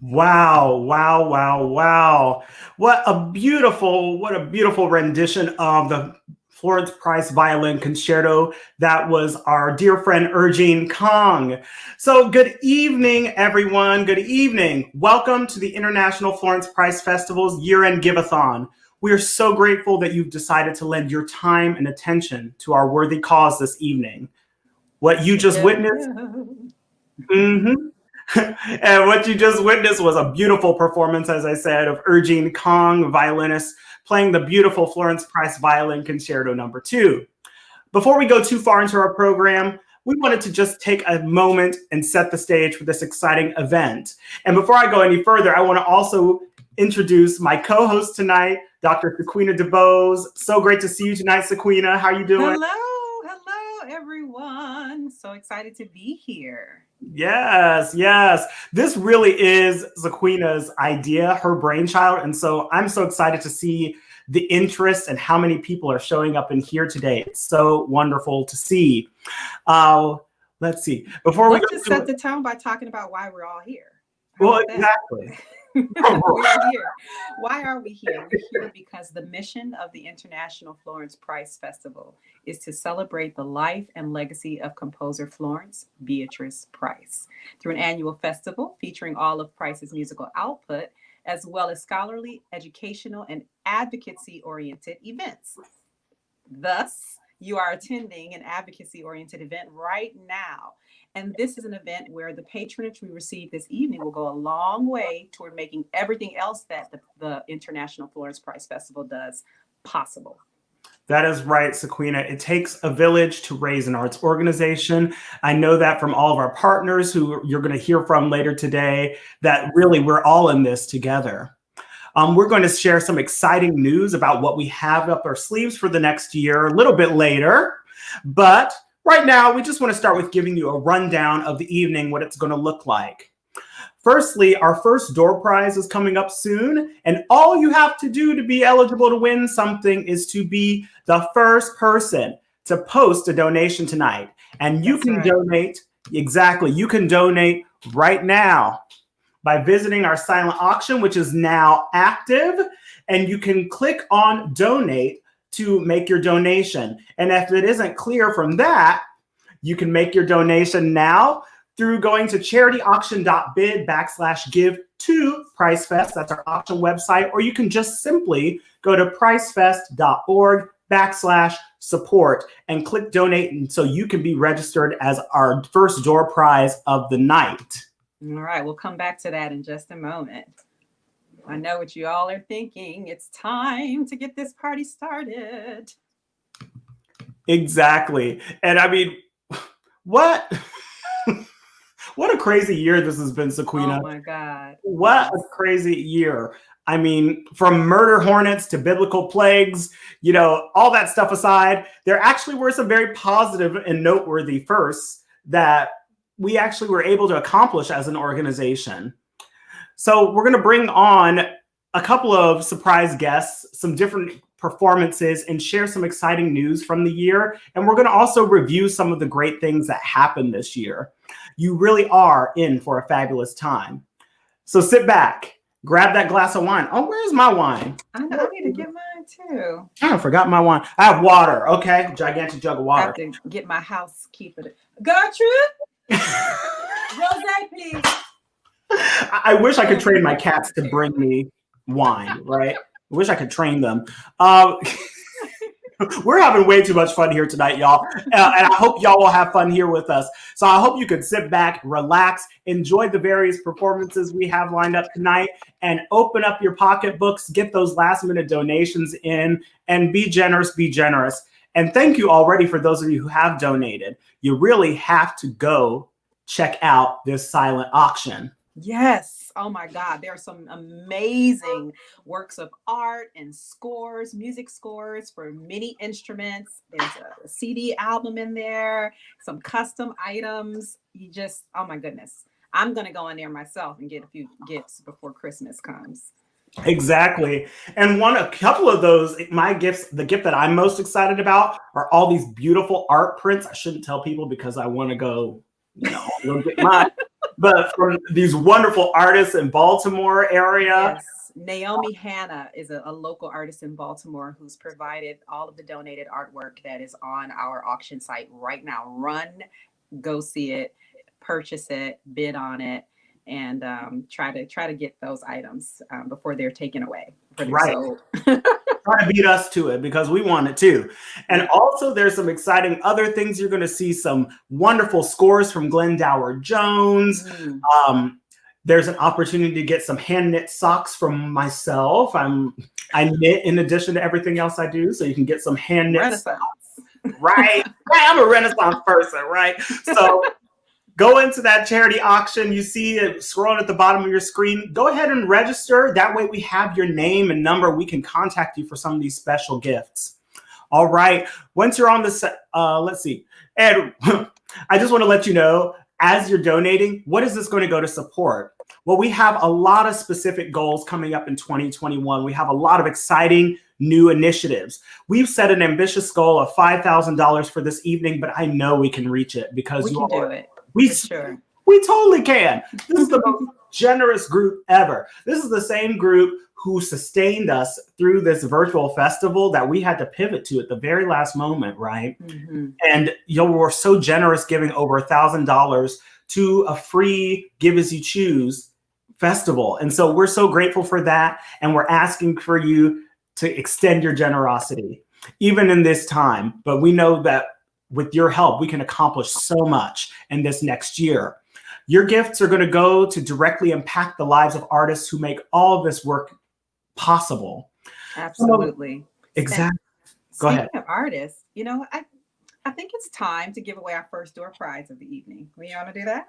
Wow, wow, wow, wow. What a beautiful rendition of the Florence Price Violin Concerto. That was our dear friend Urgine Kong. So good evening, everyone. Good evening. Welcome to the International Florence Price Festival's year-end Give-A-Thon. We are so grateful that you've decided to lend your time and attention to our worthy cause this evening. What you just witnessed, and what you just witnessed was a beautiful performance, as I said, of Urgine Kong, violinist, playing the beautiful Florence Price Violin Concerto No. 2. Before we go too far into our program, we wanted to just take a moment and set the stage for this exciting event. And before I go any further, I want to also introduce my co-host tonight, Dr. Sequina DeBose. So great to see you tonight, Sequina. How are you doing? Hello, everyone. So excited to be here. Yes. This really is Sequina's idea, her brainchild. And so I'm so excited to see the interest and how many people are showing up in here today. It's so wonderful to see. Let's see. Let's just set the tone by talking about why we're all here. Well, exactly. We are here. Why are we here? We're here because the mission of the International Florence Price Festival is to celebrate the life and legacy of composer Florence Beatrice Price through an annual festival featuring all of Price's musical output, as well as scholarly, educational, and advocacy-oriented events. Thus, you are attending an advocacy-oriented event right now. And this is an event where the patronage we receive this evening will go a long way toward making everything else that the International Florence Price Festival does possible. That is right, Sequina. It takes a village to raise an arts organization. I know that from all of our partners who you're going to hear from later today, that really we're all in this together. We're going to share some exciting news about what we have up our sleeves for the next year a little bit later. But right now, we just want to start with giving you a rundown of the evening, what it's going to look like. Firstly, our first door prize is coming up soon, and all you have to do to be eligible to win something is to be the first person to post a donation tonight. And you can donate, you can donate right now. by visiting our silent auction, which is now active. And you can click on donate to make your donation. And if it isn't clear from that, you can make your donation now through going to charityauction.bid/give to PriceFest. That's our auction website. Or you can just simply go to pricefest.org/support and click donate. And so you can be registered as our first door prize of the night. All right, we'll come back to that in just a moment. I know what you all are thinking. It's time to get this party started. Exactly. And I mean, what? What a crazy year this has been, Sequina. Oh my God. What a crazy year. I mean, from murder hornets to biblical plagues, you know, all that stuff aside, there actually were some very positive and noteworthy firsts that we actually were able to accomplish as an organization. So we're going to bring on a couple of surprise guests, some different performances, and share some exciting news from the year. And we're going to also review some of the great things that happened this year. You really are in for a fabulous time. So sit back, grab that glass of wine. Oh, where's my wine? I know, I need to get mine too. I forgot my wine. I have water. Okay, gigantic jug of water. I have to get my housekeeper. Gertrude, rosé, please. I wish I could train my cats to bring me wine, right? I wish I could train them. We're having way too much fun here tonight, y'all. And I hope y'all will have fun here with us. So I hope you can sit back, relax, enjoy the various performances we have lined up tonight, and open up your pocketbooks, get those last minute donations in, and be generous, be generous. And thank you already for those of you who have donated. You really have to go check out this silent auction. Yes. Oh my God. There are some amazing works of art and scores, music scores for many instruments. There's a CD album in there, some custom items. You just, oh my goodness. I'm going to go in there myself and get a few gifts before Christmas comes. Exactly. And a couple of those, my gifts, the gift that I'm most excited about are all these beautiful art prints. I shouldn't tell people because I want to go, go get mine. But from these wonderful artists in Baltimore area. Yes. Naomi Hanna is a local artist in Baltimore who's provided all of the donated artwork that is on our auction site right now. Run, go see it, purchase it, bid on it, and try to get those items before they're taken away. Right. Try to beat us to it because we want it too. And also there's some exciting other things. You're going to see some wonderful scores from Glenn Dower Jones. There's an opportunity to get some hand knit socks from myself. I knit in addition to everything else I do. So you can get some hand knit socks. Right. I'm a Renaissance person, right? So go into that charity auction. You see it scrolling at the bottom of your screen. Go ahead and register. That way we have your name and number. We can contact you for some of these special gifts. All right. Once you're on the let's see. Ed, I just want to let you know, as you're donating, what is this going to go to support? Well, we have a lot of specific goals coming up in 2021. We have a lot of exciting new initiatives. We've set an ambitious goal of $5,000 for this evening, but I know we can reach it because we can do it. We totally can. This is the most generous group ever. This is the same group who sustained us through this virtual festival that we had to pivot to at the very last moment, right? Mm-hmm. And we're so generous, giving over $1,000 to a free Give As You Choose festival. And so we're so grateful for that. And we're asking for you to extend your generosity, even in this time. But we know that with your help, we can accomplish so much in this next year. Your gifts are going to go to directly impact the lives of artists who make all of this work possible. Absolutely. Exactly. Go ahead. Speaking of artists, I think it's time to give away our first door prize of the evening. We want to do that?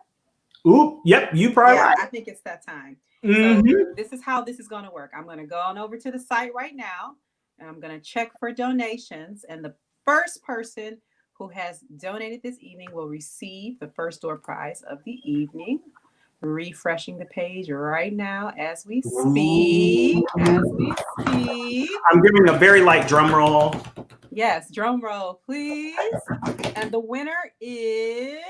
Ooh, yep. You probably right. I think it's that time. Mm-hmm. So this is how this is going to work. I'm going to go on over to the site right now, and I'm going to check for donations. And the first person who has donated this evening will receive the first door prize of the evening. Refreshing the page right now as we speak. I'm giving a very light drum roll. Yes, drum roll, please. And the winner is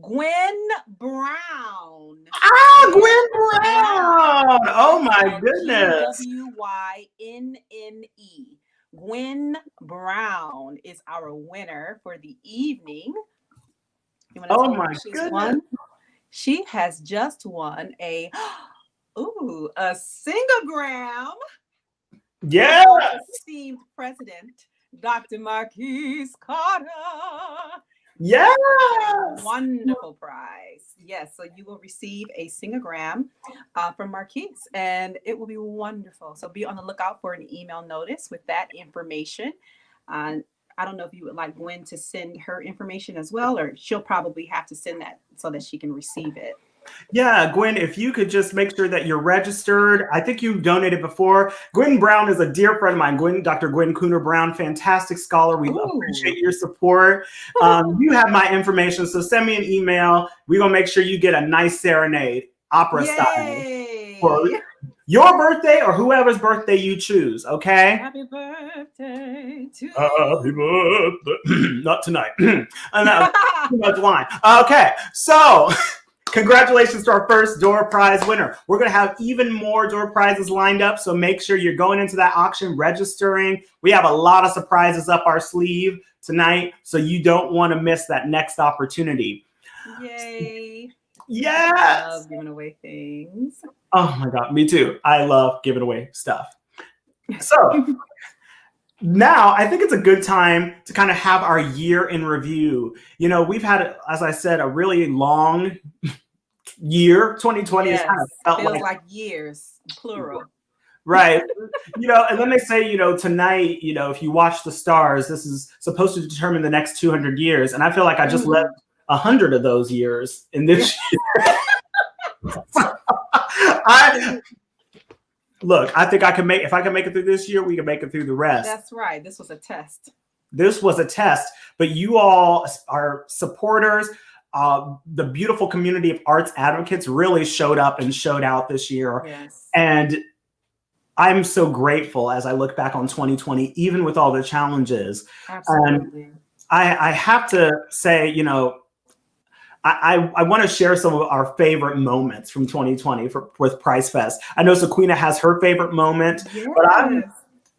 Gwen Brown. Ah, Gwen Brown. Oh my goodness. GWYNNE. Gwen Brown is our winner for the evening. You want to Oh tell her my what she's goodness. won? She has just won a singogram. Yeah. Esteemed President, Dr. Marquise Carter. Yes. Wonderful prize. Yes, so you will receive a singogram from Marquise, and it will be wonderful. So be on the lookout for an email notice with that information. I don't know if you would like Gwen to send her information as well, or she'll probably have to send that so that she can receive it. Yeah, Gwen, if you could just make sure that you're registered. I think you donated before. Gwen Brown is a dear friend of mine, Dr. Gwen Cooner Brown, fantastic scholar. We appreciate your support. You have my information, so send me an email. We're going to make sure you get a nice serenade, opera style, for your birthday or whoever's birthday you choose, okay? Happy birthday to you. Happy birthday. Not tonight. Too much wine. Okay, so... Congratulations to our first door prize winner. We're going to have even more door prizes lined up, so make sure you're going into that auction, registering. We have a lot of surprises up our sleeve tonight, so you don't want to miss that next opportunity. Yay. Yes. I love giving away things. Oh my God, me too. I love giving away stuff. So now I think it's a good time to kind of have our year in review. You know, we've had, as I said, a really long year. 2020 yes, has kind of feels like years, plural. Right. You know, and then they say, you know, tonight, you know, if you watch the stars, this is supposed to determine the next 200 years. And I feel like I just lived 100 of those years in this year. Look, I think I can if I can make it through this year, we can make it through the rest. That's right. This was a test. This was a test, but you all are supporters. The beautiful community of arts advocates really showed up and showed out this year. Yes. And I'm so grateful as I look back on 2020, even with all the challenges. Absolutely. And I have to say, you know, I want to share some of our favorite moments from 2020 with PriceFest. I know Sequina has her favorite moment, but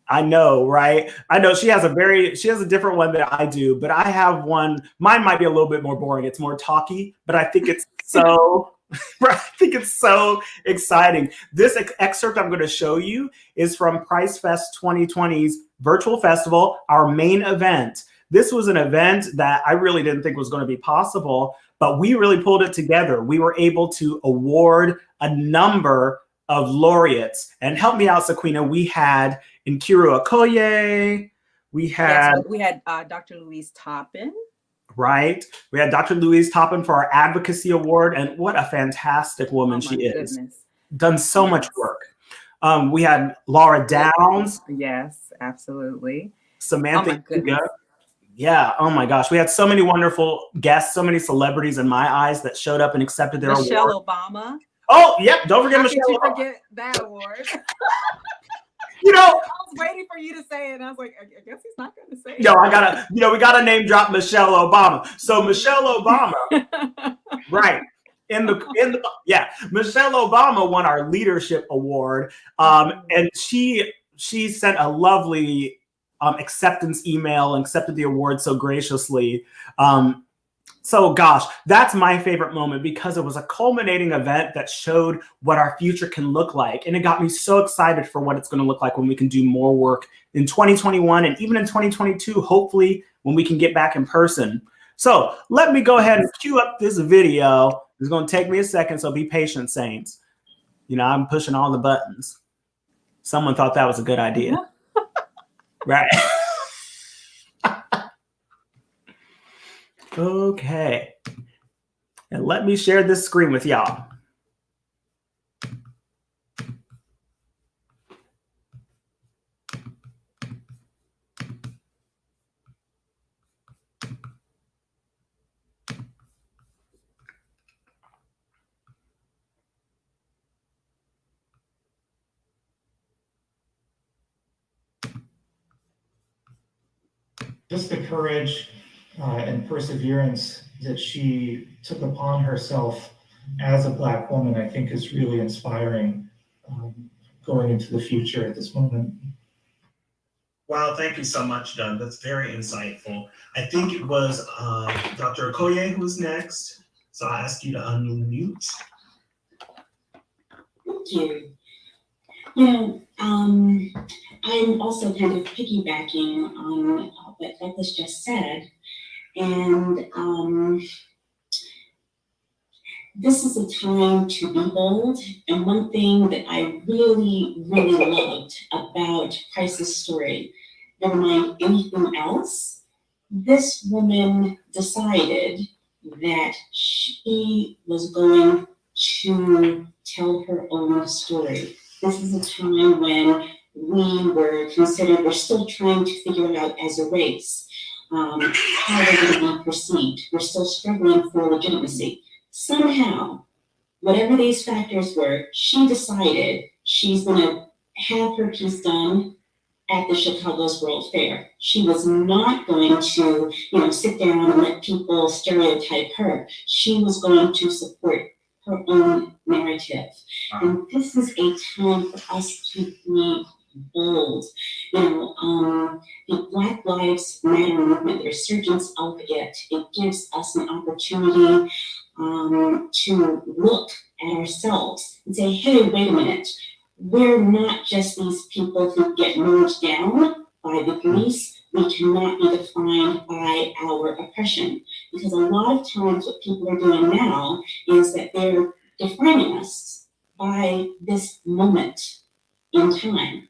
I know, right? I know she has a different one than I do, but I have one. Mine might be a little bit more boring. It's more talky, but I think it's so I think it's so exciting. This excerpt I'm going to show you is from PriceFest 2020's virtual festival, our main event. This was an event that I really didn't think was going to be possible, but we really pulled it together. We were able to award a number of laureates. And help me out, Sequina. We had Nkiru Okoye. We had Dr. Louise Toppin. Right. We had Dr. Louise Toppin for our advocacy award. And what a fantastic woman she is. Done so much work. We had Laura Downs. Yes, absolutely. Samantha. Yeah. Oh my gosh. We had so many wonderful guests, so many celebrities in my eyes that showed up and accepted their award. Michelle Obama. Oh, yep. Don't forget Michelle Obama. How could you forget that award? You know, I was waiting for you to say it, and I was like, I guess he's not going to say it. No, we gotta name drop Michelle Obama. So Michelle Obama, right? Michelle Obama won our leadership award, and she sent a lovely acceptance email and accepted the award so graciously. So gosh, that's my favorite moment because it was a culminating event that showed what our future can look like. And it got me so excited for what it's going to look like when we can do more work in 2021 and even in 2022, hopefully when we can get back in person. So let me go ahead and cue up this video. It's going to take me a second, so be patient, Saints. You know, I'm pushing all the buttons. Someone thought that was a good idea. Right. Okay. And let me share this screen with y'all. Just the courage and perseverance that she took upon herself as a Black woman, I think is really inspiring going into the future at this moment. Wow, thank you so much, Doug. That's very insightful. I think it was Dr. Okoye who was next. So I ask you to unmute. Thank you. You know, I'm also kind of piggybacking on what Douglas just said. And this is a time to be bold. And one thing that I really, really loved about Price's story, never mind anything else, this woman decided that she was going to tell her own story. This is a time when we're still trying to figure it out as a race, how we're going to be perceived. We're still struggling for legitimacy. Somehow, whatever these factors were, she decided she's going to have her piece done at the Chicago's World Fair. She was not going to, sit down and let people stereotype her. She was going to support her own narrative. And this is a time for us to be bold. The Black Lives Matter movement, the resurgence of it gives us an opportunity to look at ourselves and say, hey, wait a minute. We're not just these people who get mowed down by the police. We cannot be defined by our oppression. Because a lot of times what people are doing now is that they're defining us by this moment in time.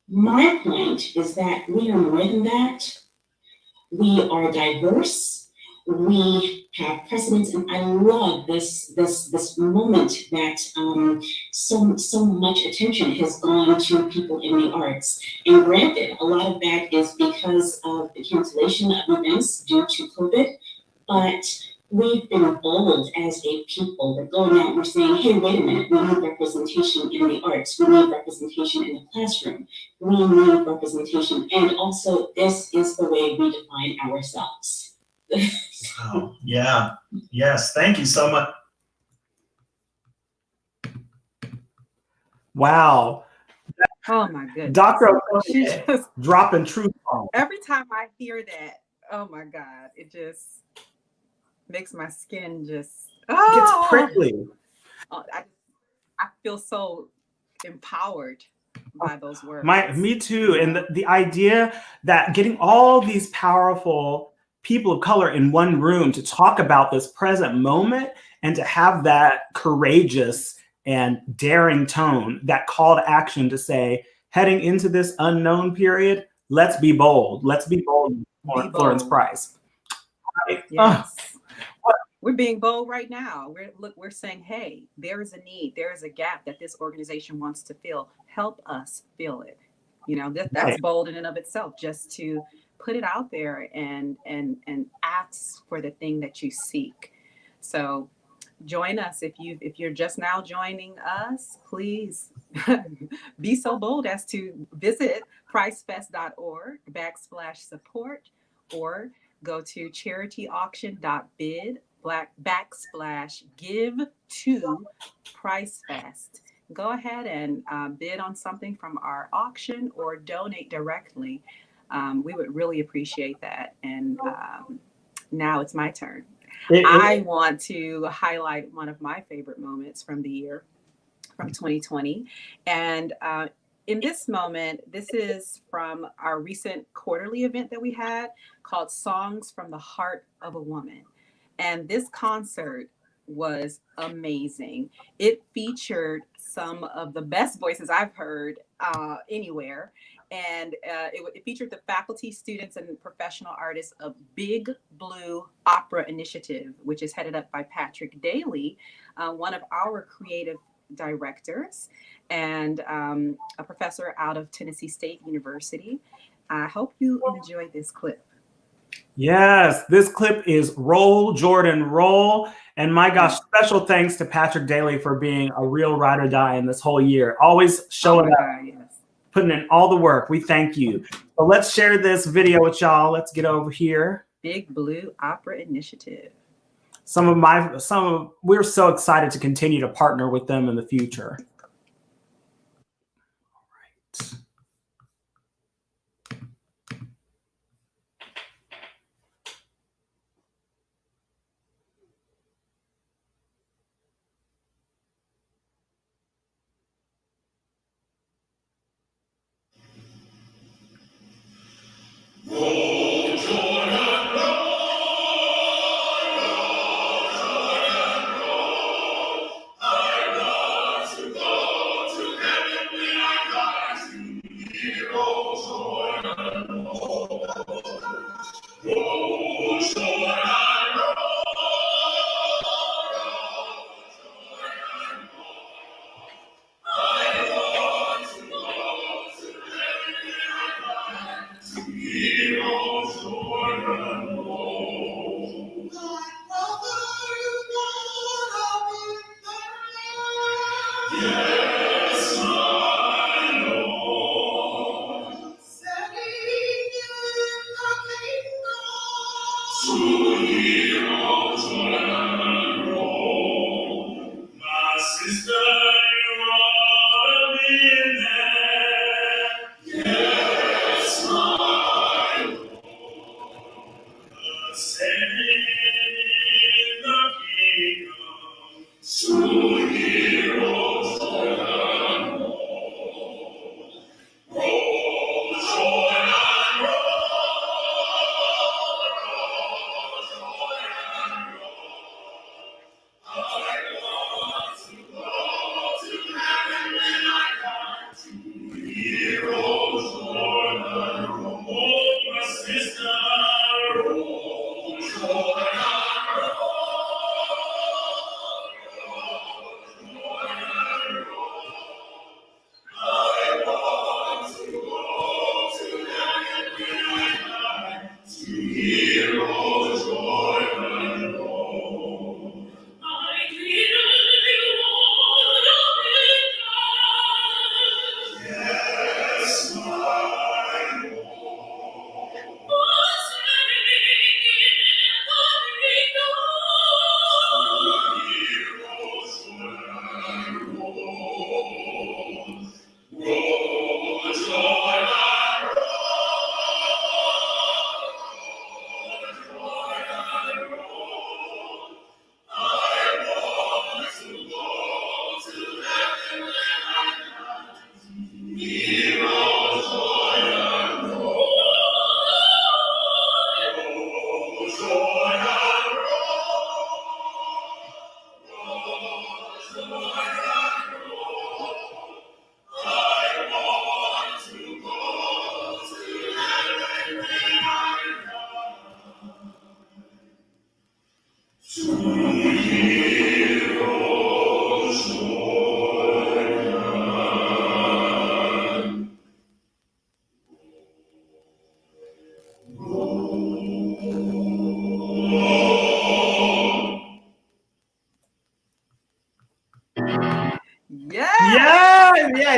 My point is that we are more than that. We are diverse. We have precedents, and I love this moment that so much attention has gone to people in the arts. And granted, a lot of that is because of the cancellation of events due to COVID, but we've been bold as a people. We're going out and we're saying, hey, wait a minute, we need representation in the arts. We need representation in the classroom. We need representation. And also, this is the way we define ourselves. Wow. Yeah. Yes. Thank you so much. Wow. Oh my goodness. Dr. She Okoye just, dropping truth bombs. every time I hear that, oh my God, it just makes my skin just Gets prickly. I feel so empowered by those words. Me too. And the idea that getting all these powerful people of color in one room to talk about this present moment and to have that courageous and daring tone, that call to action to say, heading into this unknown period, let's be bold. Let's be bold, Florence Price. Right? Yes. We're being bold right now. We're saying, hey, there is a need, there is a gap that this organization wants to fill. Help us fill it. That's bold in and of itself, just to put it out there and ask for the thing that you seek. So join us. If you're just now joining us, please be so bold as to visit pricefest.org/support or go to charityauction.bid/give-to-PriceFest. Go ahead and bid on something from our auction or donate directly. We would really appreciate that. And now it's my turn. I want to highlight one of my favorite moments from the year, from 2020. And in this moment, this is from our recent quarterly event that we had called Songs from the Heart of a Woman. And this concert was amazing. It featured some of the best voices I've heard anywhere. And it featured the faculty, students, and professional artists of Big Blue Opera Initiative, which is headed up by Patrick Daly, one of our creative directors, and a professor out of Tennessee State University. I hope you enjoyed this clip. Yes, this clip is Roll, Jordan, Roll. And my gosh, special thanks to Patrick Daly for being a real ride or die in this whole year. Always showing up, putting in all the work. We thank you. So let's share this video with y'all. Let's get over here. Big Blue Opera Initiative. We're so excited to continue to partner with them in the future. All right.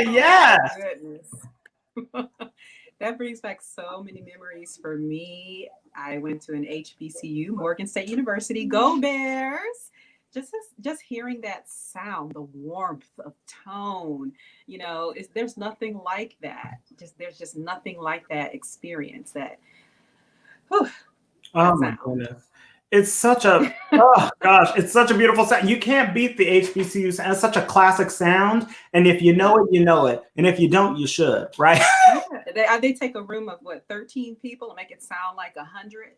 Yeah. Oh, goodness. That brings back so many memories for me. I went to an HBCU, Morgan State University. Go Bears! Just hearing that sound, the warmth of tone, there's nothing like that. There's just nothing like that experience. Oh my goodness. It's such a, oh gosh, it's such a beautiful sound. You can't beat the HBCU sound. It's such a classic sound. And if you know it, you know it. And if you don't, you should, right? Yeah. They take a room of 13 people and make it sound like 100.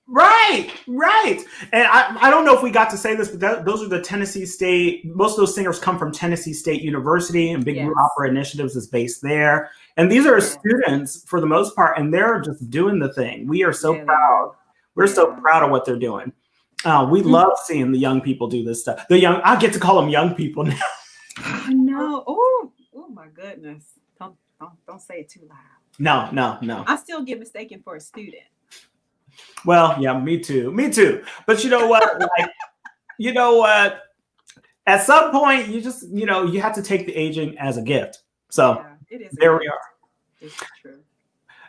Right. And I don't know if we got to say this, but those are the Tennessee State, most of those singers come from Tennessee State University, and Big Blue Opera Initiatives is based there. And these are students for the most part, and they're just doing the thing. We are so proud. We're so proud of what they're doing. We love seeing the young people do this stuff. I get to call them young people now. I know. Oh my goodness. Don't say it too loud. No. I still get mistaken for a student. Well, yeah, me too. But you know what? At some point, you just, you have to take the aging as a gift. So it is. There we are. It's true.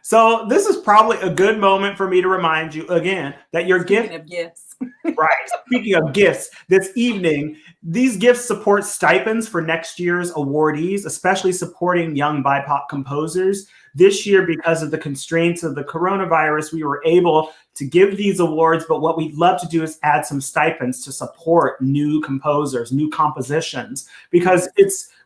So this is probably a good moment for me to remind you again that your gift. Speaking of gifts. Right. Speaking of gifts, this evening, these gifts support stipends for next year's awardees, especially supporting young BIPOC composers. This year, because of the constraints of the coronavirus, we were able to give these awards, but what we'd love to do is add some stipends to support new composers, new compositions, because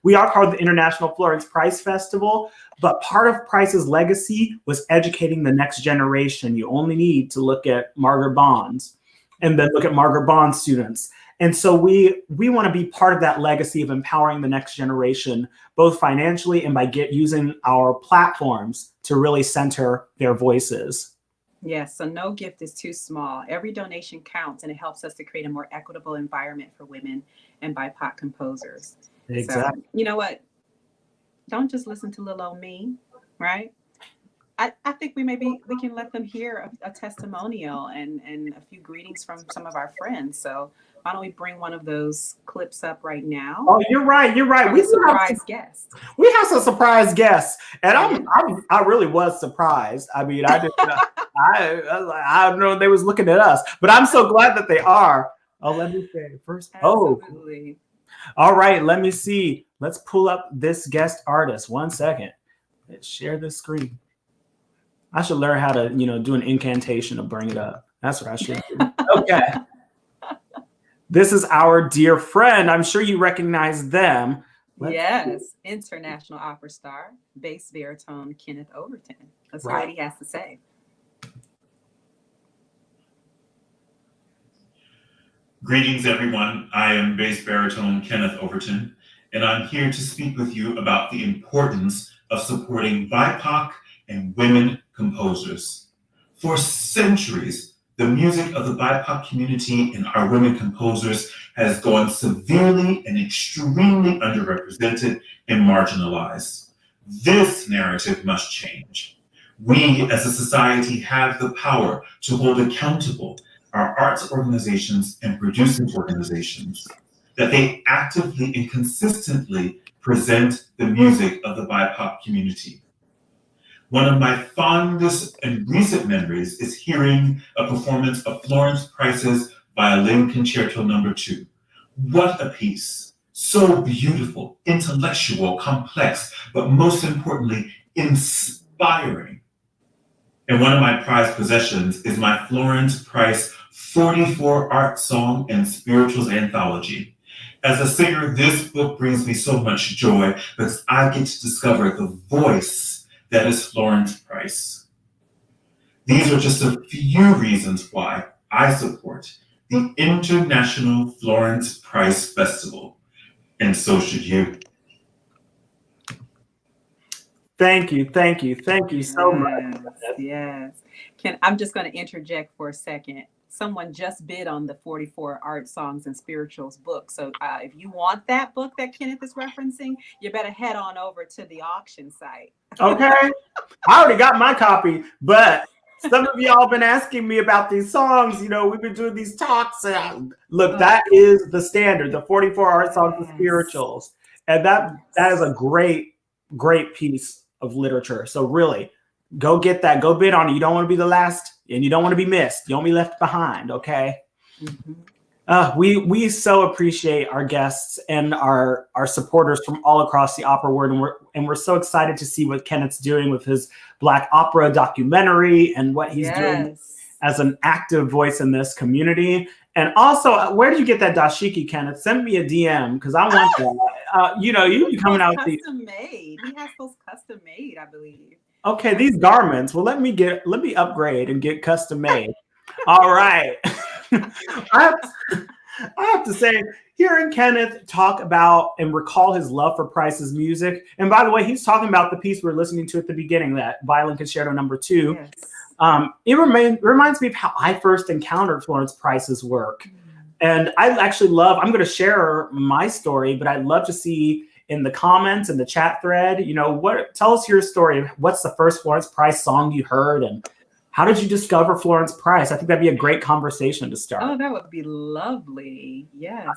we are called the International Florence Price Festival, but part of Price's legacy was educating the next generation. You only need to look at Margaret Bonds and then look at Margaret Bond students. And so we want to be part of that legacy of empowering the next generation, both financially and by using our platforms to really center their voices. Yes, so no gift is too small. Every donation counts, and it helps us to create a more equitable environment for women and BIPOC composers. Exactly. So, you know what? Don't just listen to little old me, right? I think we can let them hear a testimonial and a few greetings from some of our friends. So why don't we bring one of those clips up right now? Oh, you're right. You're right. We surprise guests. We have some surprise guests, and I really was surprised. I mean, I didn't. I don't know they was looking at us, but I'm so glad that they are. Oh, let me say first. Absolutely. Oh, all right. Let me see. Let's pull up this guest artist. 1 second. Let's share this screen. I should learn how to, do an incantation to bring it up. That's what I should do. Okay. This is our dear friend. I'm sure you recognize them. Yes. International opera star, bass baritone Kenneth Overton. Let's hear what he has to say. Greetings, everyone. I am bass baritone Kenneth Overton, and I'm here to speak with you about the importance of supporting BIPOC and women composers. For centuries, the music of the BIPOC community and our women composers has gone severely and extremely underrepresented and marginalized. This narrative must change. We as a society have the power to hold accountable our arts organizations and producing organizations, that they actively and consistently present the music of the BIPOC community. One of my fondest and recent memories is hearing a performance of Florence Price's Violin Concerto No. 2. What a piece. So beautiful, intellectual, complex, but most importantly, inspiring. And one of my prized possessions is my Florence Price 44 art song and spirituals anthology. As a singer, this book brings me so much joy because I get to discover the voice that is Florence Price. These are just a few reasons why I support the International Florence Price Festival, and so should you. Thank you so much. Yes. I'm just going to interject for a second. Someone just bid on the 44 art songs and spirituals book. So if you want that book that Kenneth is referencing, you better head on over to the auction site. Okay. I already got my copy, but some of y'all been asking me about these songs. We've been doing these talks. Look, that is the standard, the 44 art songs and spirituals. And that is a great, great piece of literature. So really, go get that. Go bid on it. You don't want to be the last, and you don't want to be missed. You don't be left behind, okay? Mm-hmm. We so appreciate our guests and our supporters from all across the opera world, and we're so excited to see what Kenneth's doing with his Black opera documentary and what he's doing as an active voice in this community. And also, where did you get that dashiki, Kenneth? Send me a DM because I want that. You coming out with these custom made. He has those custom made, I believe. Okay, these garments. Well, let me upgrade and get custom made. All right. I have to say, hearing Kenneth talk about and recall his love for Price's music, and by the way, he's talking about the piece we were listening to at the beginning, that Violin Concerto No. 2. Yes. It reminds me of how I first encountered Florence Price's work. And I actually I'm going to share my story, but I'd love to see in the comments and the chat thread, tell us your story. What's the first Florence Price song you heard, and how did you discover Florence Price? I think that'd be a great conversation to start. Oh, that would be lovely. Yes.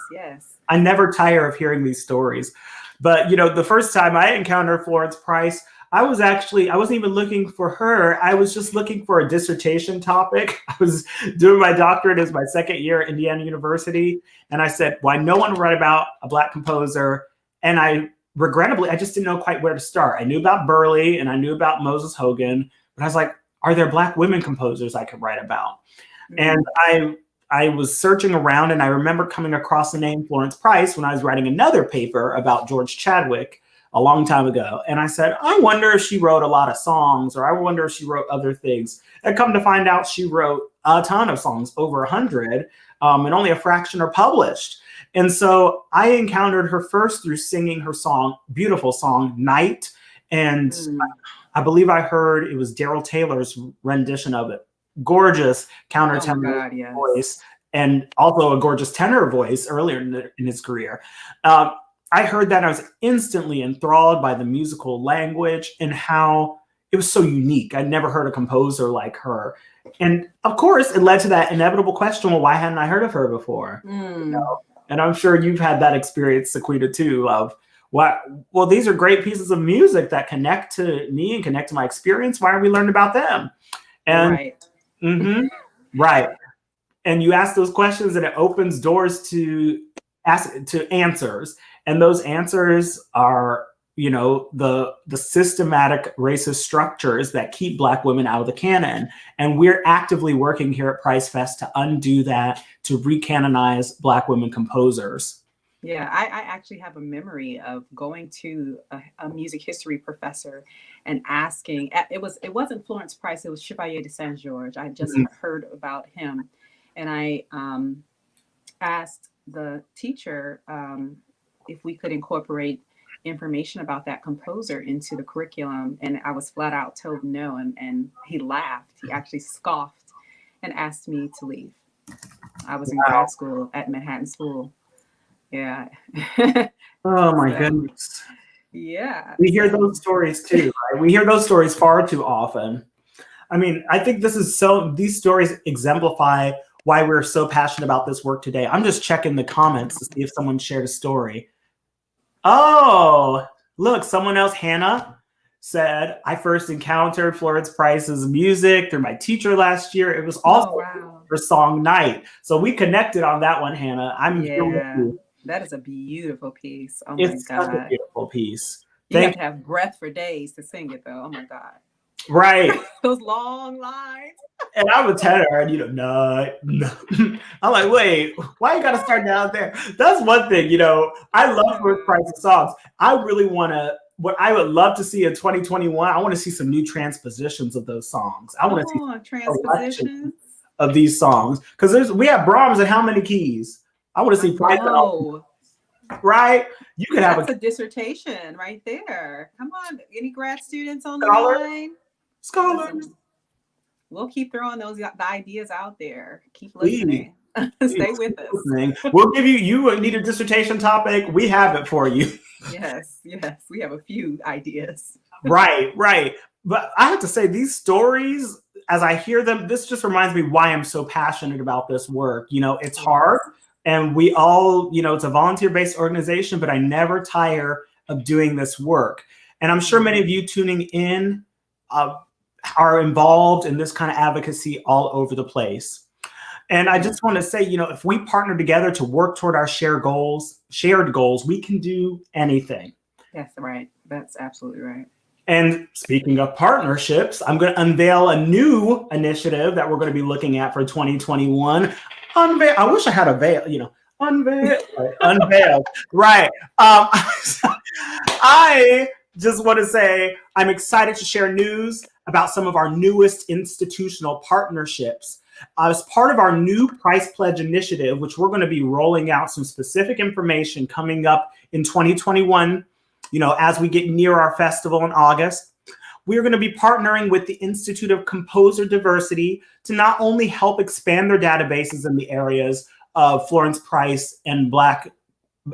I never tire of hearing these stories. But, the first time I encountered Florence Price, I wasn't even looking for her. I was just looking for a dissertation topic. I was doing my doctorate as my second year at Indiana University. And I said, well, I know I want to write about a Black composer. And regrettably, I just didn't know quite where to start. I knew about Burley and I knew about Moses Hogan, but I was like, are there Black women composers I could write about? And I was searching around, and I remember coming across the name Florence Price when I was writing another paper about George Chadwick a long time ago. And I said, I wonder if she wrote a lot of songs, or I wonder if she wrote other things. And come to find out, she wrote a ton of songs, over 100, and only a fraction are published. And so I encountered her first through singing her song, beautiful song, Night. And I believe I heard it was Daryl Taylor's rendition of it. Gorgeous countertenor voice, and also a gorgeous tenor voice earlier in his career. I heard that, and I was instantly enthralled by the musical language and how it was so unique. I'd never heard a composer like her. And of course, it led to that inevitable question, well, why hadn't I heard of her before? You know? And I'm sure you've had that experience, Sequita, too, of well, these are great pieces of music that connect to me and connect to my experience. Why aren't we learning about them? And right. And you ask those questions and it opens doors to answers. And those answers are, you know, the systematic racist structures that keep Black women out of the canon. And we're actively working here at PriceFest to undo that, to recanonize Black women composers. Yeah, I actually have a memory of going to a music history professor and asking. It wasn't Florence Price, it was Chevalier de Saint George. I just heard about him, and I asked the teacher if we could incorporate information about that composer into the curriculum, and I was flat out told no, and he laughed. He actually scoffed and asked me to leave. I was in grad school at Manhattan School. Yeah. Oh my goodness. Yeah. We hear those stories too, right? We hear those stories far too often. I mean, I think these stories exemplify why we're so passionate about this work today. I'm just checking the comments to see if someone shared a story. Oh, look, someone else, Hannah, said, I first encountered Florence Price's music through my teacher last year. It was also her song Night. So we connected on that one, Hannah. I'm here with you. That is a beautiful piece. Oh my God. It's such a beautiful piece. You have to have breath for days to sing it, though. Oh my God. Right. Those long lines. And I'm a tenor, and no. I'm like, wait, why you got to start down there? That's one thing, I love Florence Price's songs. What I would love to see in 2021, I want to see some new transpositions of those songs. I want to see transpositions of these songs, because we have Brahms at how many keys? I want to see Price. Right? You could have a dissertation right there. Come on, any grad students on the line? Scholars. We'll keep throwing the ideas out there. Keep listening. Stay with us. We'll give you need a dissertation topic. We have it for you. Yes. We have a few ideas. Right. But I have to say, these stories, as I hear them, this just reminds me why I'm so passionate about this work. It's hard. And we all, it's a volunteer-based organization, but I never tire of doing this work. And I'm sure many of you tuning in are involved in this kind of advocacy all over the place. And I just want to say, if we partner together to work toward our shared goals, we can do anything. That's right. That's absolutely right. And speaking of partnerships, I'm going to unveil a new initiative that we're going to be looking at for 2021. I wish I had a veil, unveiled. Right. I just want to say I'm excited to share news about some of our newest institutional partnerships. As part of our new Price Pledge initiative, which we're going to be rolling out some specific information coming up in 2021, as we get near our festival in August, we're going to be partnering with the Institute of Composer Diversity to not only help expand their databases in the areas of Florence Price and Black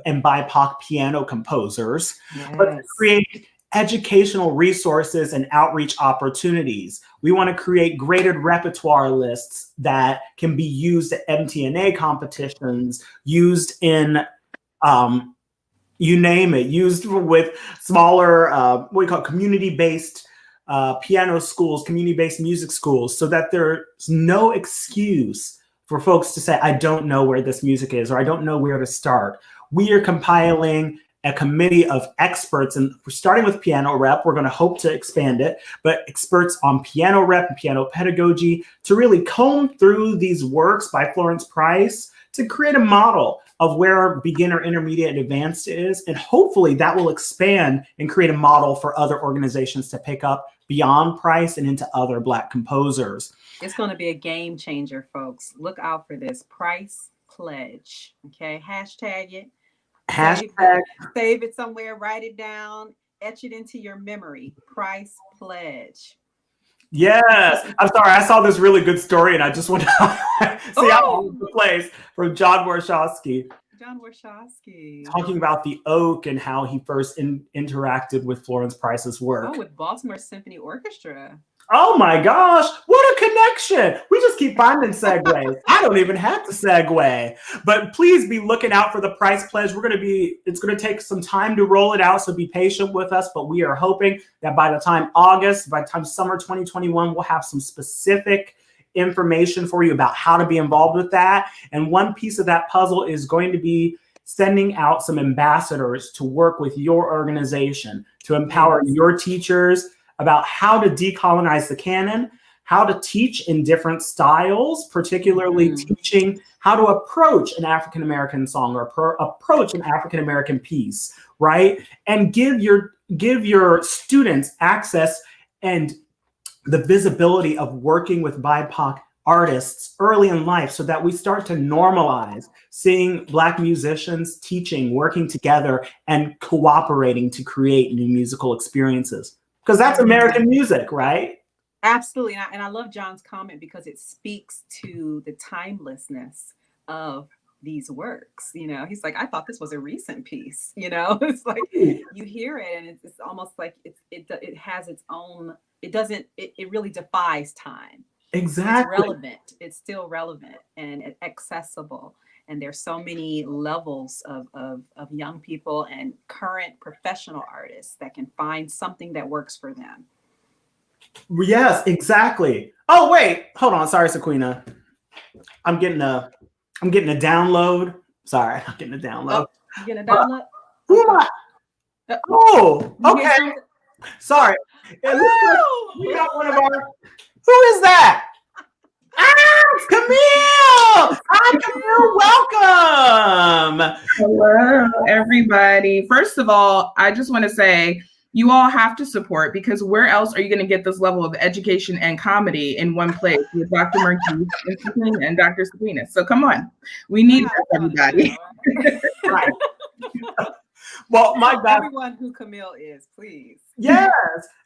and BIPOC piano composers, but to create educational resources and outreach opportunities. We want to create graded repertoire lists that can be used at MTNA competitions, used in you name it, used with smaller, what we call community-based piano schools, community-based music schools, so that there's no excuse for folks to say, I don't know where this music is, or I don't know where to start. We are compiling a committee of experts, and we're starting with piano rep. We're going to hope to expand it, but experts on piano rep and piano pedagogy to really comb through these works by Florence Price to create a model of where beginner, intermediate, and advanced is. And hopefully that will expand and create a model for other organizations to pick up beyond Price and into other Black composers. It's going to be a game changer, folks. Look out for this Price Pledge. Okay, hashtag it. Hashtag. Save it somewhere, write it down, etch it into your memory. Price Pledge. Yes. I'm sorry. I saw this really good story and I just want to see how all over the place from John Warshawski. John Warshawski. Talking about the oak and how he first interacted with Florence Price's work. Oh, with Baltimore Symphony Orchestra. Oh my gosh, what a connection. We just keep finding segues. I don't even have to segue. But please be looking out for the Price Pledge. It's going to take some time to roll it out, so be patient with us. But we are hoping that by the time summer 2021, we'll have some specific information for you about how to be involved with that. And one piece of that puzzle is going to be sending out some ambassadors to work with your organization, to empower your teachers about how to decolonize the canon, how to teach in different styles, particularly teaching how to approach an African-American song or approach an African-American piece, right? And give your students access and the visibility of working with BIPOC artists early in life, so that we start to normalize seeing Black musicians teaching, working together, and cooperating to create new musical experiences. Because that's American music, right? Absolutely. And I love John's comment because it speaks to the timelessness of these works. You know, he's like, I thought this was a recent piece. You know, it's like you hear it and it's almost like it has its own, it really defies time. Exactly. It's relevant. It's still relevant and accessible. And there's so many levels of young people and current professional artists that can find something that works for them. Yes, exactly. Oh, wait, hold on. Sorry, Sequina. I'm getting a download. Sorry, I'm getting a download. You getting a download? Who am I? Oh, okay. Sorry. It looks like we got one of our. Who is that? It's Camille! Hi, Camille, welcome! Hello, everybody. First of all, I just want to say you all have to support, because where else are you going to get this level of education and comedy in one place with Dr. Marquis and Dr. Sabrina? So come on. We need that, everybody. Right. Well, my God. Everyone who Camille is, please. Yes.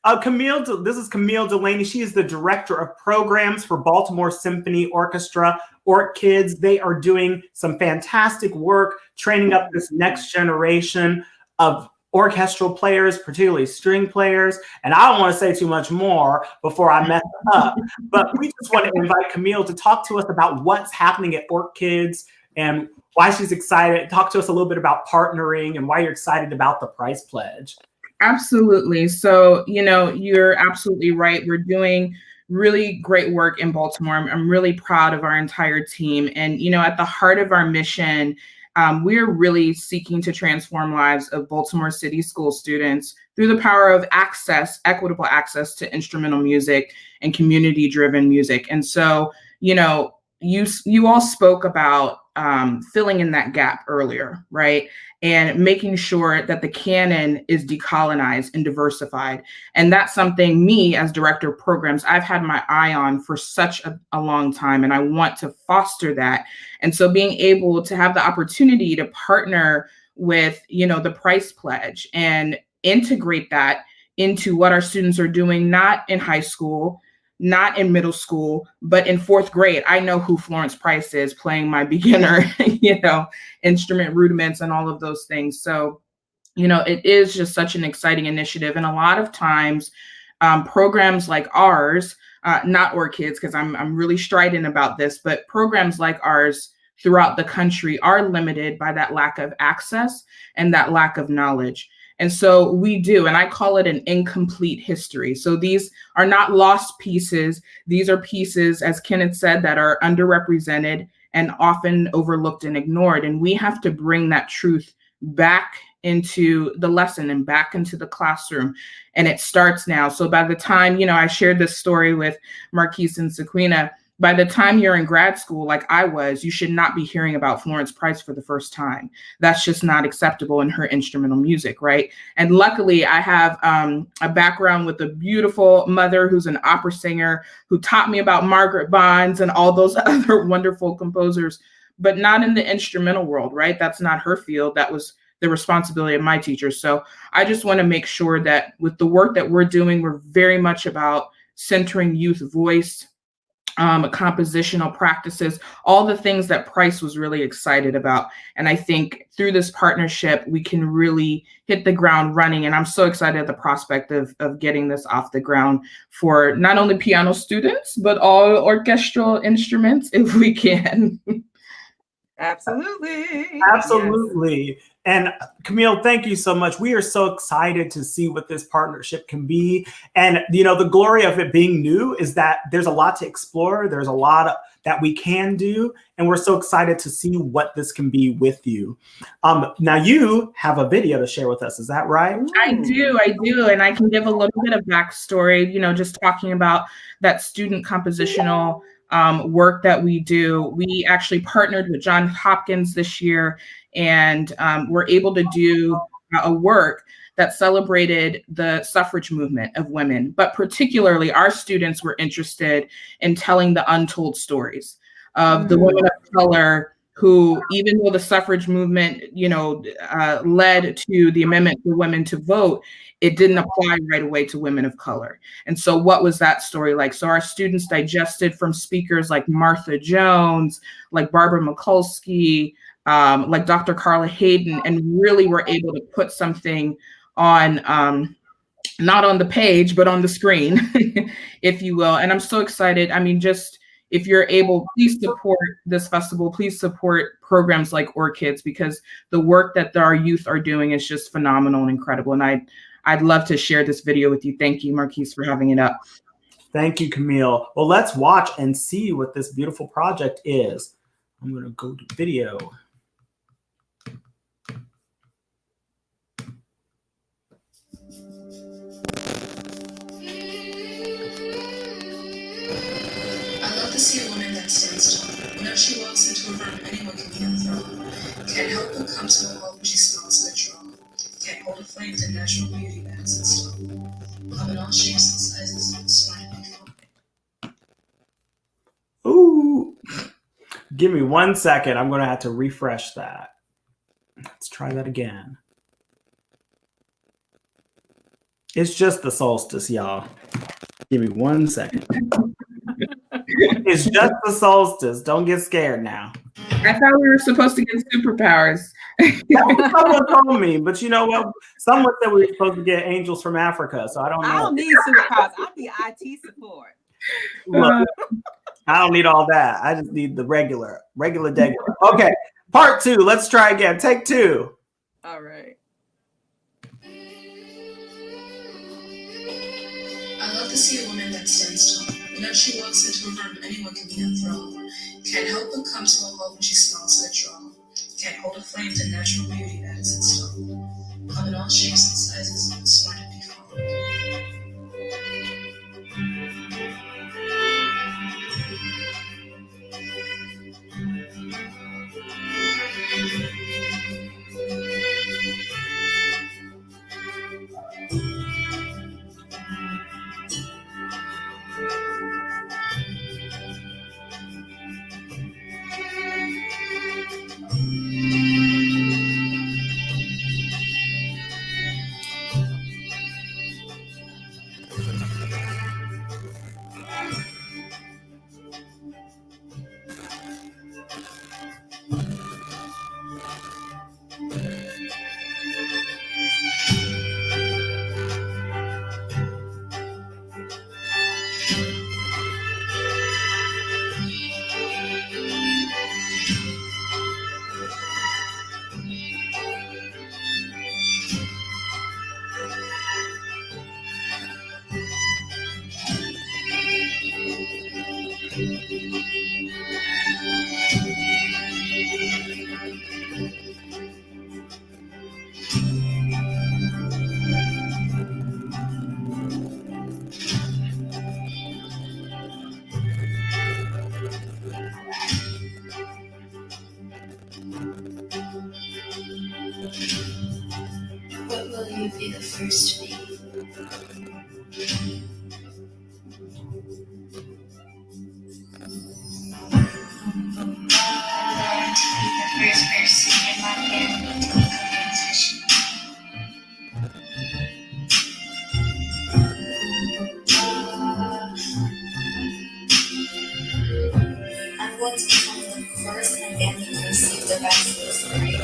This is Camille Delaney. She is the director of programs for Baltimore Symphony Orchestra, OrkKids. They are doing some fantastic work training up this next generation of orchestral players, particularly string players. And I don't want to say too much more before I mess up, but we just want to invite Camille to talk to us about what's happening at OrkKids and why she's excited. Talk to us a little bit about partnering and why you're excited about the Price Pledge. Absolutely. So, you're absolutely right. We're doing really great work in Baltimore. I'm really proud of our entire team. And, at the heart of our mission, we're really seeking to transform lives of Baltimore City school students through the power of equitable access to instrumental music and community-driven music. And so, you all spoke about filling in that gap earlier, right? And making sure that the canon is decolonized and diversified. And that's something me as director of programs, I've had my eye on for such a long time, and I want to foster that. And so being able to have the opportunity to partner with, the Price Pledge and integrate that into what our students are doing, not in high school, not in middle school, but in fourth grade. I know who Florence Price is, playing my beginner, instrument rudiments and all of those things. So, it is just such an exciting initiative. And a lot of times programs like ours, not OrkKids, because I'm really strident about this, but programs like ours throughout the country are limited by that lack of access and that lack of knowledge. And so we do, and I call it an incomplete history. So these are not lost pieces. These are pieces, as Kenneth said, that are underrepresented and often overlooked and ignored. And we have to bring that truth back into the lesson and back into the classroom. And it starts now. So by the time, I shared this story with Marquise and Sequina, by the time you're in grad school, like I was, you should not be hearing about Florence Price for the first time. That's just not acceptable in her instrumental music, right? And luckily, I have a background with a beautiful mother who's an opera singer who taught me about Margaret Bonds and all those other wonderful composers, but not in the instrumental world, right? That's not her field. That was the responsibility of my teachers. So I just want to make sure that with the work that we're doing, we're very much about centering youth voice, compositional practices, all the things that Price was really excited about. And I think through this partnership, we can really hit the ground running. And I'm so excited at the prospect of getting this off the ground for not only piano students, but all orchestral instruments, if we can. Absolutely. Absolutely. Yes. And Camille, thank you so much. We are so excited to see what this partnership can be. And, the glory of it being new is that there's a lot to explore. There's a lot that we can do. And we're so excited to see what this can be with you. Now you have a video to share with us. Is that right? I do. And I can give a little bit of backstory, just talking about that student compositional work that we do. We actually partnered with Johns Hopkins this year, and we're able to do a work that celebrated the suffrage movement of women, but particularly our students were interested in telling the untold stories of the women of color who, even though the suffrage movement, led to the amendment for women to vote, it didn't apply right away to women of color. And so what was that story like? So our students digested from speakers like Martha Jones, like Barbara Mikulski, like Dr. Carla Hayden, and really were able to put something on, not on the page, but on the screen, if you will. And I'm so excited. I mean, just if you're able, please support this festival. Please support programs like Orchids, because the work that our youth are doing is just phenomenal and incredible. And I'd love to share this video with you. Thank you, Marquise, for having it up. Thank you, Camille. Well, let's watch and see what this beautiful project is. I'm going to go to video. I love to see a woman that stands tall. Whenever she walks into a room, anyone can be a throw. Can't help but come to a halt when she smiles at a draw. Can't hold a flame to natural beauty that is installed. Love in all shapes and sizes, smart and fun. Ooh. Give me 1 second. I'm going to have to refresh that. Let's try that again. It's just the solstice, y'all. Give me 1 second. It's just the solstice. Don't get scared now. I thought we were supposed to get superpowers. Someone told me, but you know what? Someone said we were supposed to get angels from Africa, so I don't know. I don't need superpowers. I need IT support. Look, I don't need all that. I just need the regular degular. Okay, part 2. Let's try again. Take 2. All right. I love to see a woman that stands tall. Whenever she walks into a room, anyone can be a throw. Can't help but come to a halt when she smiles at a draw. Can't hold a flame to natural beauty that is installed. Love in all shapes and sizes, smart and be fun. to be the first to be. The first person in my family to become a musician. I'm going to become the first in my family to receive the bachelor's degree.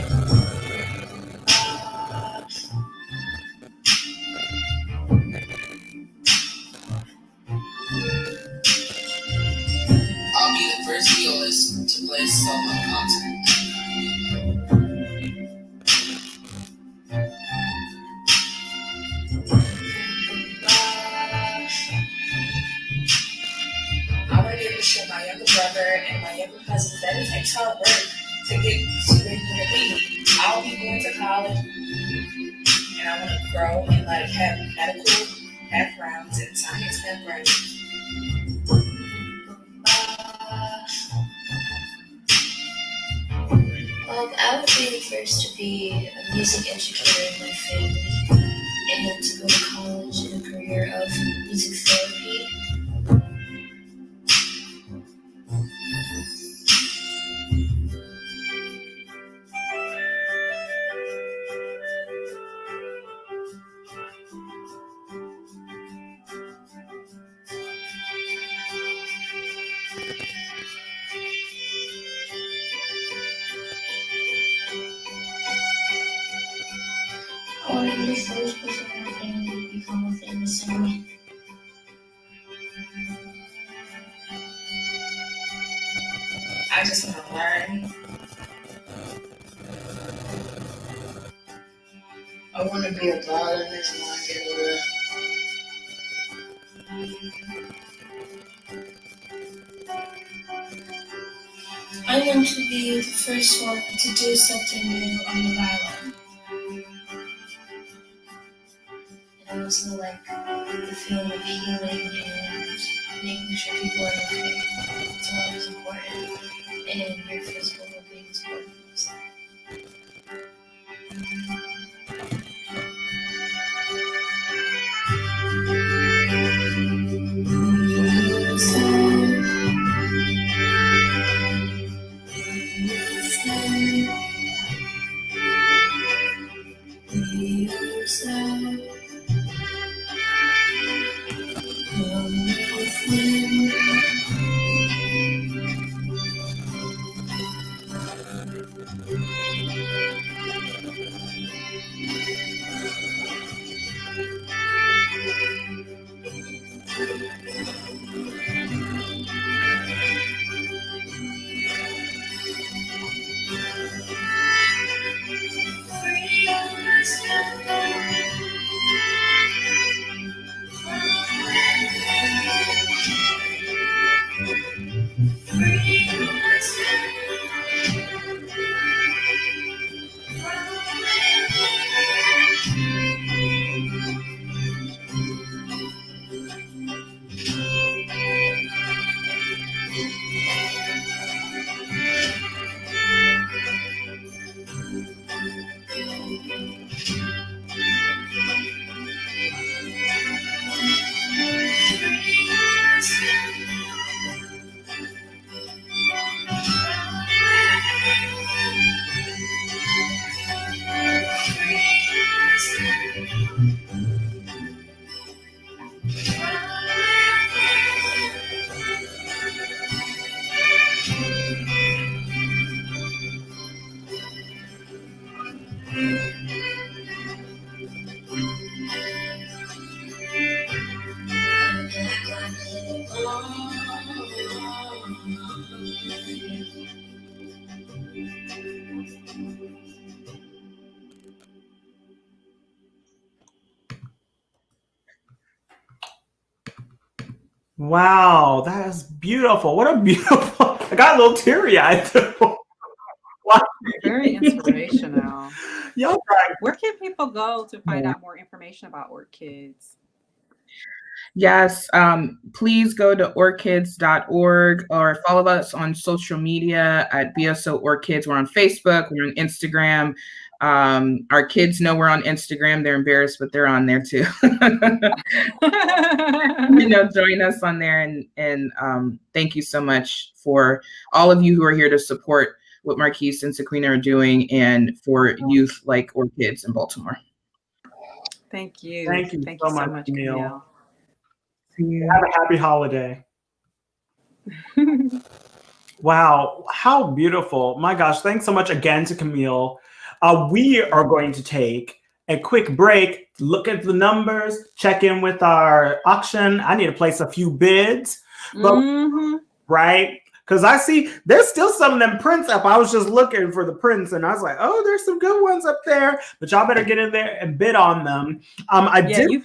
I'll be the first violist to play a solo concert. I want to be able to show my younger brother and my younger cousin that it takes hard work to get to where you want to be. I'll be going to college and I want to grow and like have medical backgrounds and science backgrounds. Well, I would be the first to be a music educator in my family and to go to college in a career of music therapy. I want to be the first person in my family to become a famous singer. I just want to learn. I want to be a violinist when I get older. I want to be the first one to do something new on the violin. And I also like the feeling of healing and making sure people are okay. It's always important. And your physical well-being is important. Wow, that is beautiful. What a beautiful. I got a little teary-eyed too. Wow. Very inspirational. Y'all right. Where can people go to find out more information about OrchKids? Yes, please go to orchids.org or follow us on social media at BSO OrchKids. We're on Facebook, we're on Instagram. Our kids know we're on Instagram. They're embarrassed, but they're on there too. Join us on there, and thank you so much for all of you who are here to support what Marquise and Sequina are doing, and for youth like Orchids in Baltimore. Thank you. Thank you so much, Camille. Have a happy holiday. Wow, how beautiful. My gosh, thanks so much again to Camille. We are going to take a quick break, look at the numbers, check in with our auction. I need to place a few bids, right? Because I see there's still some of them prints up. I was just looking for the prints and I was like, oh, there's some good ones up there, but y'all better get in there and bid on them.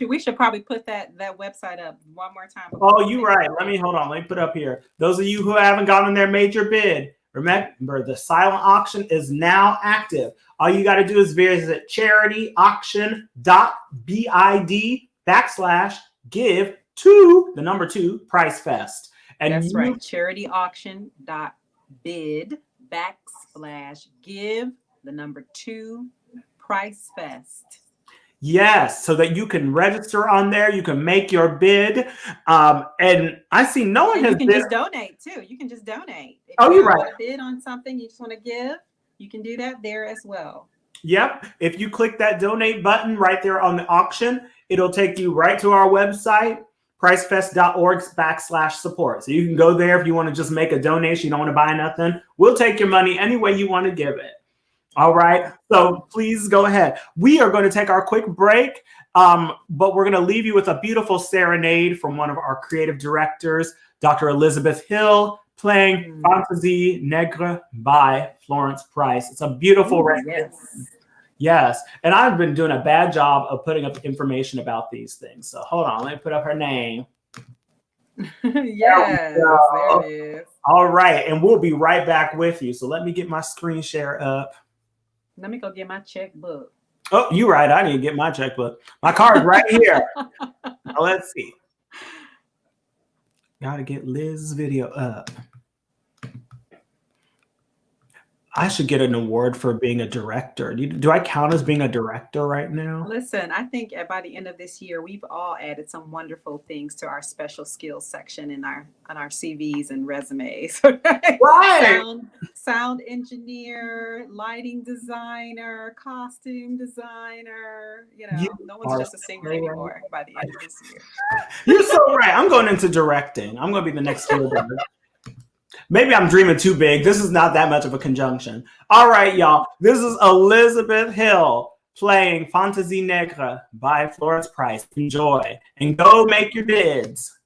We should probably put that website up one more time. Oh, you're right. Let me put up here. Those of you who haven't gotten their major bid, remember the silent auction is now active. All you got to do is visit charityauction.bid/give2 PriceFest. And that's right, charityauction.bid/give2 PriceFest. Yes, so that you can register on there, you can make your bid. And I see no one has. You can just donate too. You can just donate. If you're right. Bid on something, you just want to give, you can do that there as well. Yep. If you click that donate button right there on the auction, it'll take you right to our website, pricefest.org/support. So you can go there if you want to just make a donation. You don't want to buy nothing. We'll take your money any way you want to give it. All right. So please go ahead. We are going to take our quick break, but we're going to leave you with a beautiful serenade from one of our creative directors, Dr. Elizabeth Hill, playing Fantaisie Negre by Florence Price. It's a beautiful record. Yes. And I've been doing a bad job of putting up information about these things. So hold on. Let me put up her name. Yes, there it is. All right. And we'll be right back with you. So let me get my screen share up. Let me go get my checkbook. Oh, you're right. I need to get my checkbook. My card's right here. Now, let's see. Got to get Liz's video up. I should get an award for being a director. Do I count as being a director right now? Listen, I think by the end of this year, we've all added some wonderful things to our special skills section in our CVs and resumes. Right. Sound engineer, lighting designer, costume designer. No one's just a singer anymore by the end of this year. You're so right. I'm going into directing. I'm going to be the next director. Maybe I'm dreaming too big. This is not that much of a conjunction. All right, y'all. This is Elizabeth Hill playing Fantaisie Negre by Florence Price. Enjoy and go make your bids.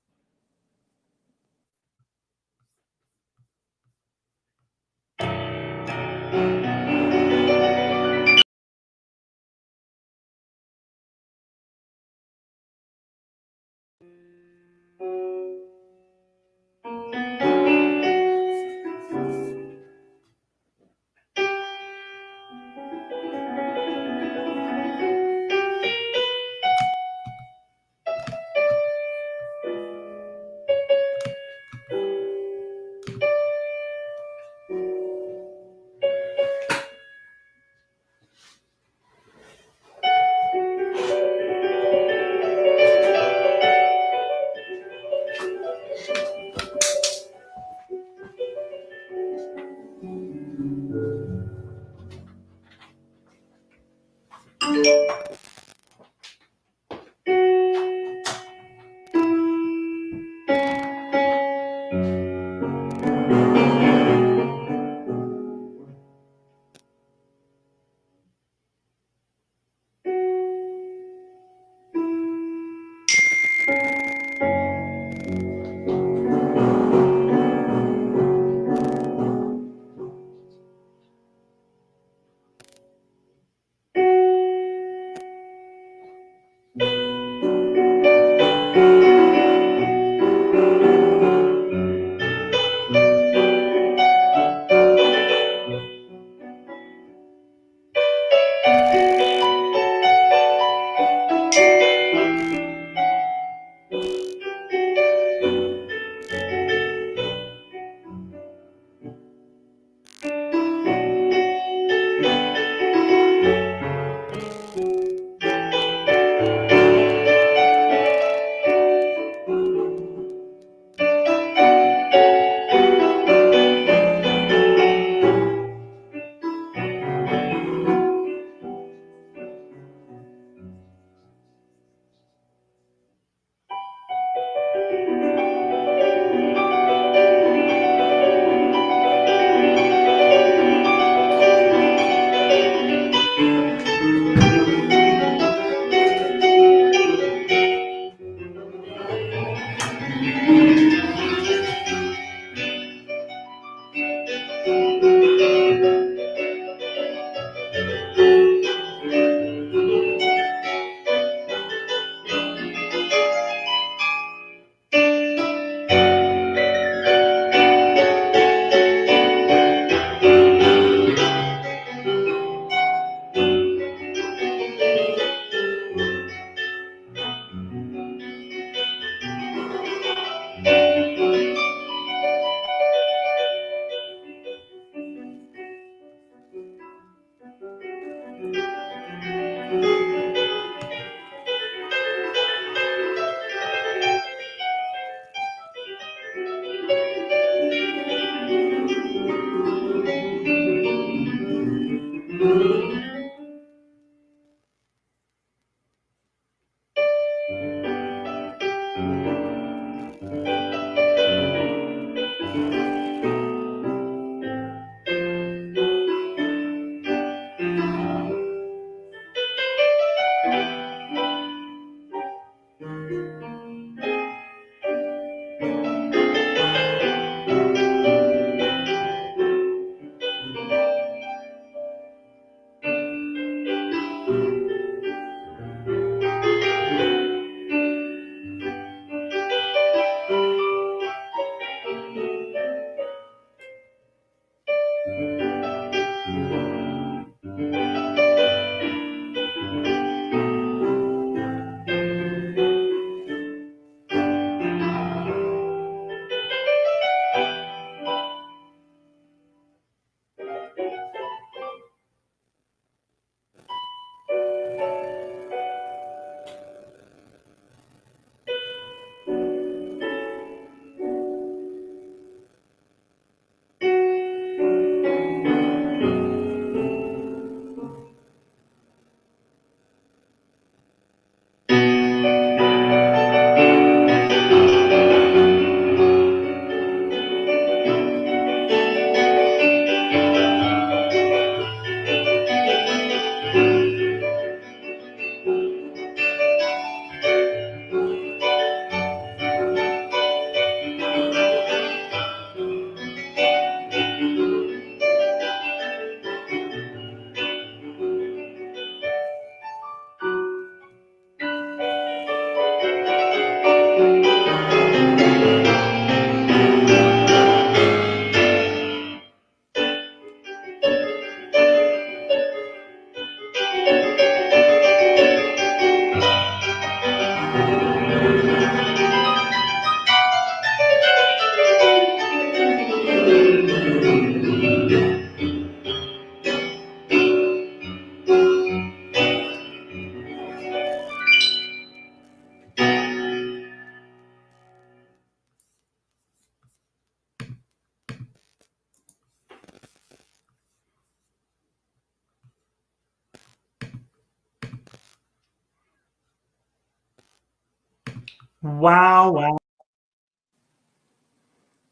Wow, wow.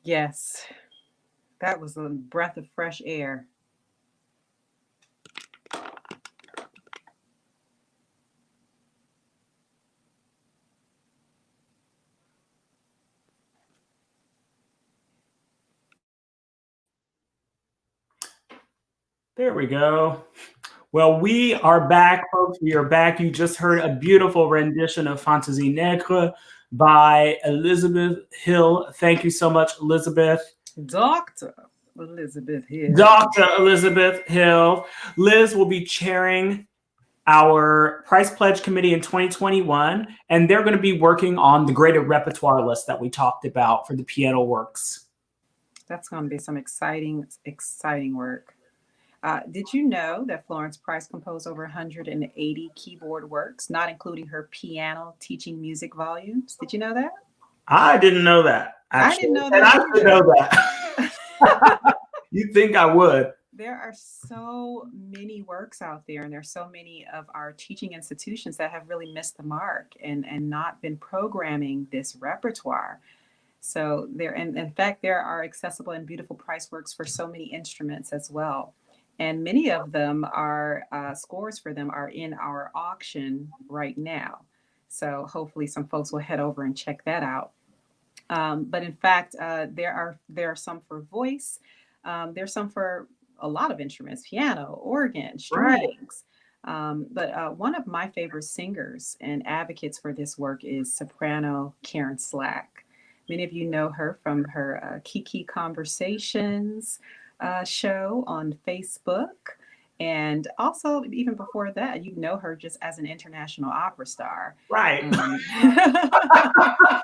Yes, that was a breath of fresh air. There we go. Well, we are back, folks. We are back. You just heard a beautiful rendition of Fantaisie Nègre by Elizabeth Hill. Thank you so much, Elizabeth. Dr. Elizabeth Hill. Dr. Elizabeth Hill. Liz will be chairing our Price Pledge Committee in 2021, and they're going to be working on the graded repertoire list that we talked about for the piano works. That's going to be some exciting, exciting work. Did you know that Florence Price composed over 180 keyboard works, not including her piano teaching music volumes? Did you know that? I didn't know that, actually. I didn't know And that I should either. know that. You'd think I would. There are so many works out there, and there's so many of our teaching institutions that have really missed the mark and not been programming this repertoire. So there, and in fact, there are accessible and beautiful price works for so many instruments as well. And many of them are scores for them are in our auction right now. So hopefully some folks will head over and check that out. But in fact, there are some for voice. There's some for a lot of instruments: piano, organ, strings. But one of my favorite singers and advocates for this work is soprano Karen Slack. Many of you know her from her Kiki Conversations show on Facebook. And also, even before that, you know her just as an international opera star. Right. But I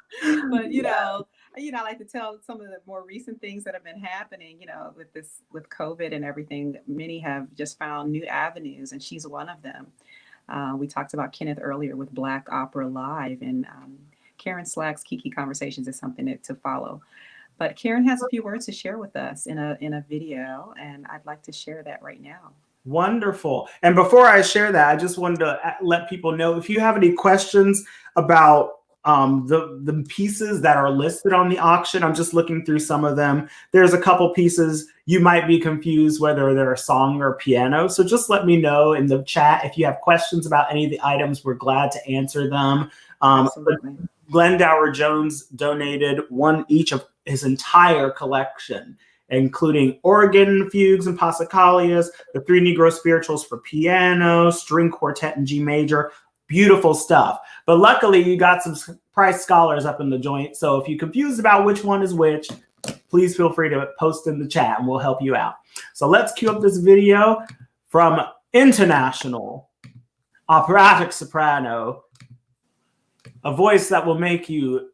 like to tell some of the more recent things that have been happening, with COVID and everything. Many have just found new avenues, and she's one of them. We talked about Kenneth earlier with Black Opera Live, and Karen Slack's Kiki Conversations is something to follow. But Karen has a few words to share with us in a video, and I'd like to share that right now. Wonderful. And before I share that, I just wanted to let people know, if you have any questions about the pieces that are listed on the auction, I'm just looking through some of them. There's a couple pieces you might be confused whether they're a song or piano. So just let me know in the chat if you have questions about any of the items. We're glad to answer them. Absolutely. Glendower Jones donated one each of his entire collection, including organ fugues and passacalias, the three Negro spirituals for piano, string quartet in G major. Beautiful stuff. But luckily, you got some Price scholars up in the joint. So if you're confused about which one is which, please feel free to post in the chat and we'll help you out. So let's cue up this video from international operatic soprano, a voice that will make you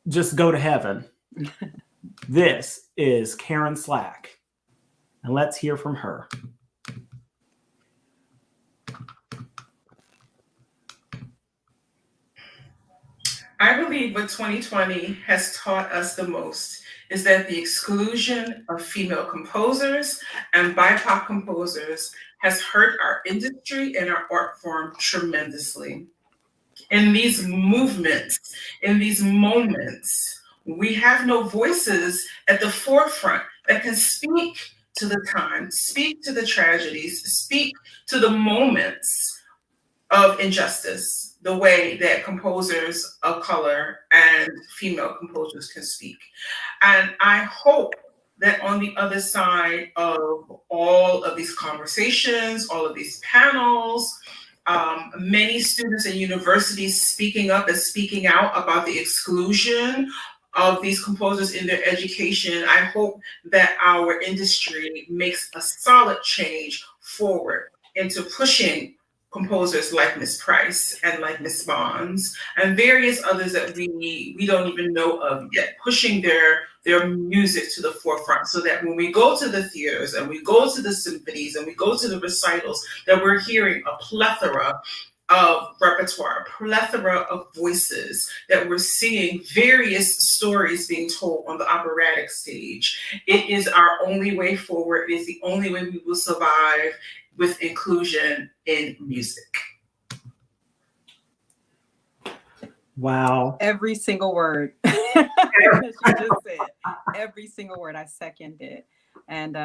just go to heaven. This is Karen Slack, and let's hear from her. I believe what 2020 has taught us the most is that the exclusion of female composers and BIPOC composers has hurt our industry and our art form tremendously. In these movements, in these moments, we have no voices at the forefront that can speak to the time, speak to the tragedies, speak to the moments of injustice, the way that composers of color and female composers can speak. And I hope that on the other side of all of these conversations, all of these panels, many students and universities speaking up and speaking out about the exclusion of these composers in their education, I hope that our industry makes a solid change forward into pushing composers like Miss Price and like Miss Bonds and various others that we don't even know of yet, pushing their music to the forefront so that when we go to the theaters and we go to the symphonies and we go to the recitals, that we're hearing a plethora of repertoire, a plethora of voices, that we're seeing various stories being told on the operatic stage. It is our only way forward. It is the only way we will survive with inclusion in music. Wow. Every single word. She just said every single word. I second it. And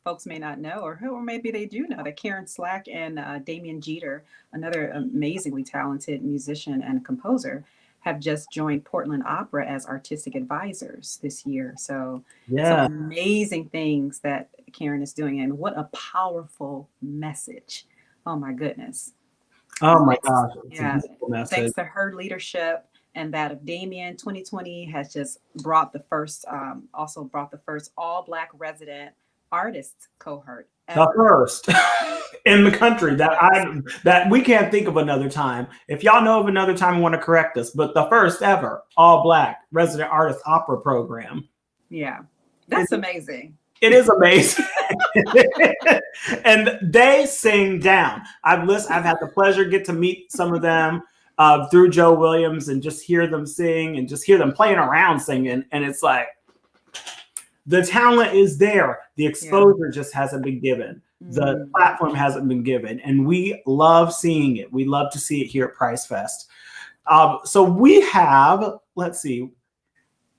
folks may not know, or maybe they do know, that Karen Slack and Damian Jeter, another amazingly talented musician and composer, have just joined Portland Opera as artistic advisors this year. So some amazing things that Karen is doing, and what a powerful message. Oh my goodness. Oh my gosh. Yeah. Thanks to her leadership and that of Damien, 2020 has just brought the first, also brought the first all Black resident artist cohort ever. The first in the country that we can't think of another time. If y'all know of another time, want to correct us, but the first ever all Black resident artist opera program. Yeah, that's amazing. It is amazing. And they sing down. I've had the pleasure get to meet some of them through Joe Williams, and just hear them sing and just hear them playing around singing. And it's like, the talent is there. The exposure just hasn't been given. The platform hasn't been given. And we love seeing it. We love to see it here at PriceFest. So we have, let's see.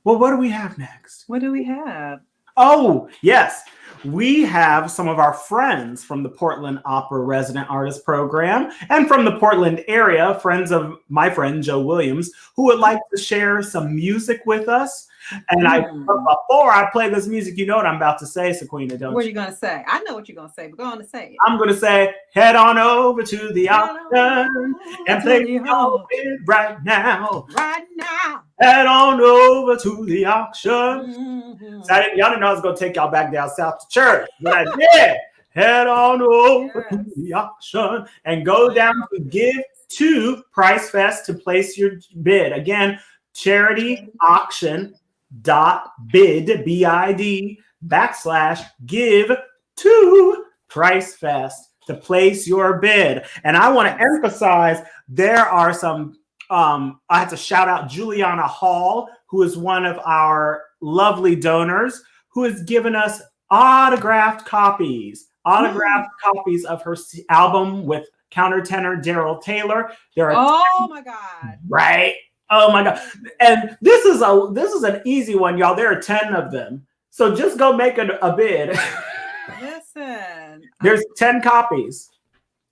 Well, what do we have next? What do we have? Oh, yes. We have some of our friends from the Portland Opera Resident Artist Program and from the Portland area, friends of my friend Joe Williams, who would like to share some music with us. And before I play this music, you know what I'm about to say, Sequina, don't you? What are you going to say? I know what you're going to say, but go on to say it. I'm going to say, head on over to the auction and play your bid right now. Right now. Head on over to the auction. So y'all didn't know I was going to take y'all back down south to church, but I did. Head on over to the auction and go down to Give-A-Thon PriceFest to place your bid. Again, charity auction. .bid BID /give PriceFest to place your bid. And I want to emphasize, there are some I have to shout out Juliana Hall, who is one of our lovely donors, who has given us autographed copies of her album with countertenor Daryl Taylor. There are oh my God. Right. Oh my God. And this is an easy one, y'all. There are 10 of them. So just go make a bid. Listen. There's 10 copies.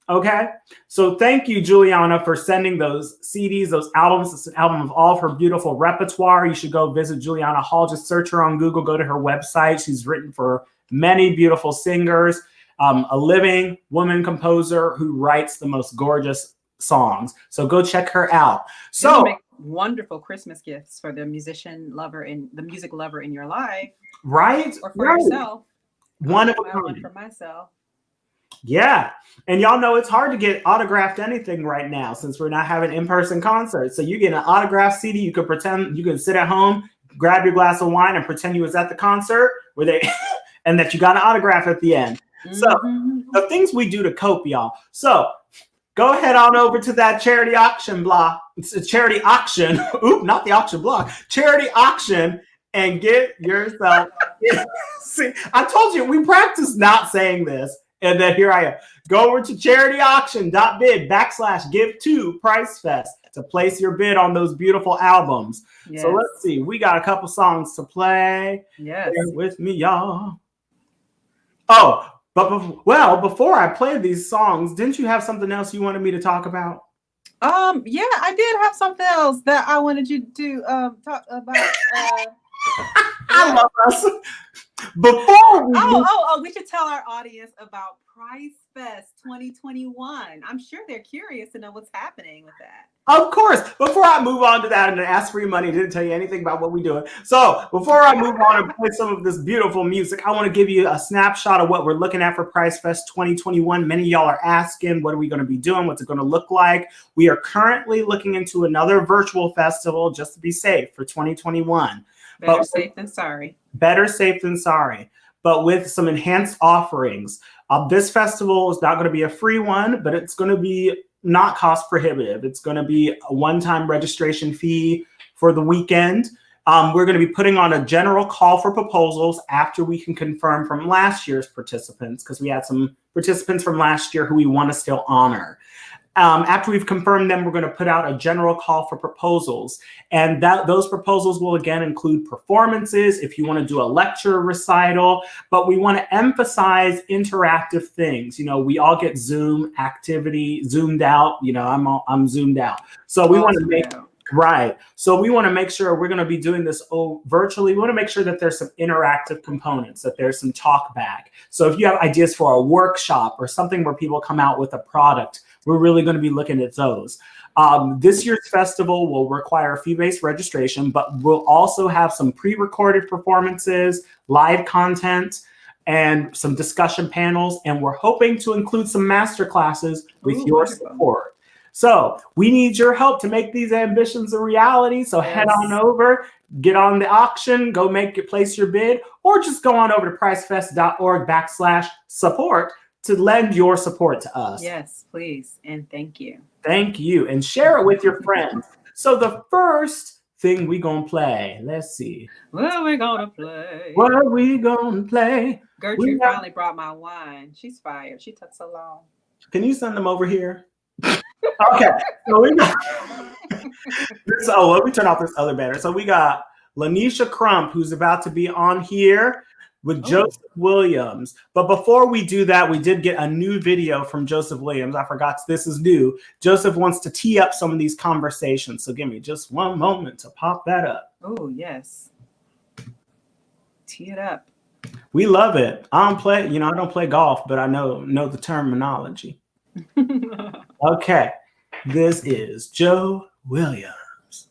Okay. So thank you, Juliana, for sending those CDs, those albums. It's an album of all of her beautiful repertoire. You should go visit Juliana Hall. Just search her on Google. Go to her website. She's written for many beautiful singers, a living woman composer who writes the most gorgeous songs. So go check her out. So wonderful Christmas gifts for the musician lover and the music lover in your life, right? Or for yourself. One of a kind. One for myself. Yeah, and y'all know it's hard to get autographed anything right now since we're not having in-person concerts. So you get an autographed CD. You can pretend you can sit at home, grab your glass of wine, and pretend you was at the concert and that you got an autograph at the end. So the things we do to cope, y'all. So go ahead on over to that charity auction block. It's a charity auction. Oop, not the auction block. Charity auction, and get yourself. See, I told you we practiced not saying this, and then here I am. Go over to charityauction.bid /give-to PriceFest to place your bid on those beautiful albums. Yes. So let's see. We got a couple songs to play. Yes. Bear with me, y'all. Oh. But before I play these songs, didn't you have something else you wanted me to talk about? Yeah, I did have something else that I wanted you to talk about. I love us. Before we should tell our audience about PriceFest 2021. I'm sure they're curious to know what's happening with that. Of course. Before I move on to that and ask for your money, didn't tell you anything about what we're doing. So before I move on and play some of this beautiful music, I want to give you a snapshot of what we're looking at for PriceFest 2021. Many of y'all are asking, what are we going to be doing? What's it going to look like? We are currently looking into another virtual festival just to be safe for 2021. Better safe than sorry. Better safe than sorry. But with some enhanced offerings. This festival is not going to be a free one, but it's going to be not cost prohibitive. It's going to be a one-time registration fee for the weekend. We're going to be putting on a general call for proposals after we can confirm from last year's participants, because we had some participants from last year who we want to still honor. After we've confirmed them, we're going to put out a general call for proposals. And those proposals will again include performances, if you want to do a lecture recital, but we want to emphasize interactive things. You know, we all get Zoom activity, zoomed out, you know, I'm zoomed out. So we want to make, right. So we want to make sure we're going to be doing this virtually. We want to make sure that there's some interactive components, that there's some talk back. So if you have ideas for a workshop or something where people come out with a product, we're really going to be looking at those. This year's festival will require fee-based registration, but we'll also have some pre-recorded performances, live content, and some discussion panels. And we're hoping to include some master classes with your support. So we need your help to make these ambitions a reality. So head on over, get on the auction, go place your bid, or just go on over to pricefest.org/support to lend your support to us. Yes, please. And thank you. Thank you. And share it with your friends. So the first thing we gonna play, let's see. What are we gonna play? What are we gonna play? Gertrude finally brought my wine. She's fired. She took so long. Can you send them over here? Okay. So we got let me turn off this other banner. So we got Lanisha Crump, who's about to be on here with Joseph Williams. But before we do that, we did get a new video from Joseph Williams. I forgot this is new. Joseph wants to tee up some of these conversations. So give me just one moment to pop that up. Oh, yes. Tee it up. We love it. I don't play golf, but I know the terminology. Okay. This is Joe Williams.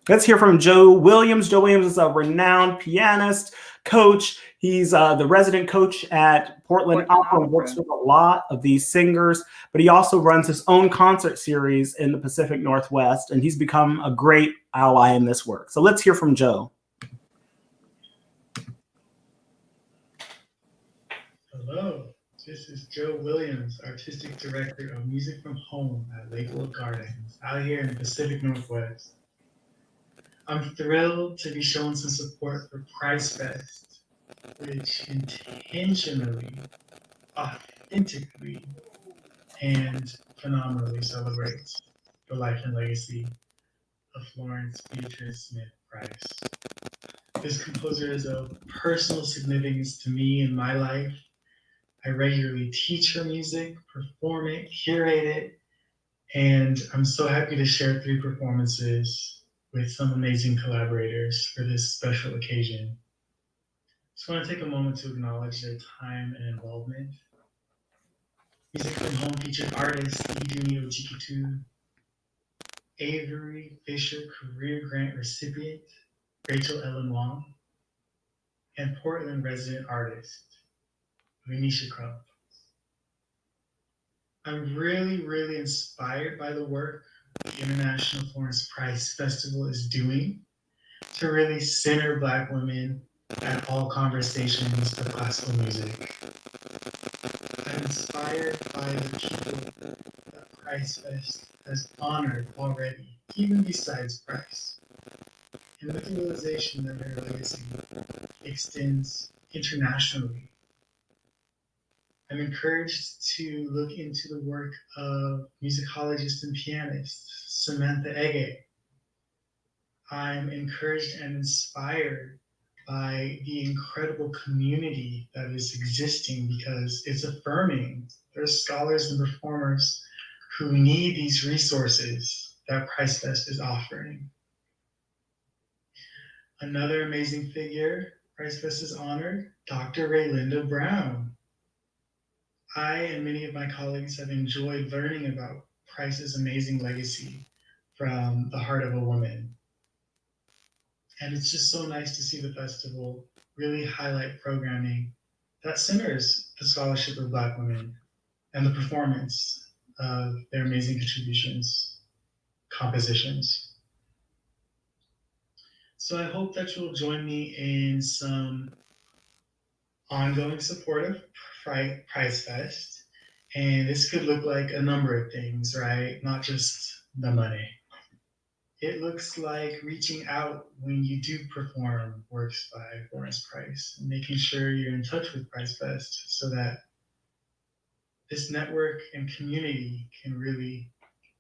Let's hear from Joe Williams. Joe Williams is a renowned pianist, coach. He's the resident coach at Portland Opera and works with a lot of these singers, but he also runs his own concert series in the Pacific Northwest, and he's become a great ally in this work. So let's hear from Joe. Hello, this is Joe Williams, Artistic Director of Music from Home at Lakewood Gardens, out here in the Pacific Northwest. I'm thrilled to be showing some support for PriceFest, which intentionally, authentically, and phenomenally celebrates the life and legacy of Florence Beatrice Smith Price. This composer is of personal significance to me in my life. I regularly teach her music, perform it, curate it, and I'm so happy to share 3 performances with some amazing collaborators for this special occasion. Just want to take a moment to acknowledge their time and involvement. Music from Home featured artists Iduni Ojikutu, Avery Fisher Career Grant recipient Rachel Ellen Wong, and Portland resident artist Lanisha Crump. I'm really inspired by the work the International Florence Price Festival is doing to really center Black women at all conversations of classical music. I'm inspired by the people that PriceFest has honored already, even besides Price, and with the realization that their legacy extends internationally. I'm encouraged to look into the work of musicologist and pianist Samantha Ege. I'm encouraged and inspired by the incredible community that is existing because it's affirming there's scholars and performers who need these resources that PriceFest is offering. Another amazing figure PriceFest has honored, Dr. Raylinda Brown. I and many of my colleagues have enjoyed learning about Price's amazing legacy from the heart of a woman. And it's just so nice to see the festival really highlight programming that centers the scholarship of Black women and the performance of their amazing contributions, compositions. So I hope that you'll join me in some ongoing support of PriceFest. And this could look like a number of things, right? Not just the money. It looks like reaching out when you do perform works by Florence Price and making sure you're in touch with PriceFest so that this network and community can really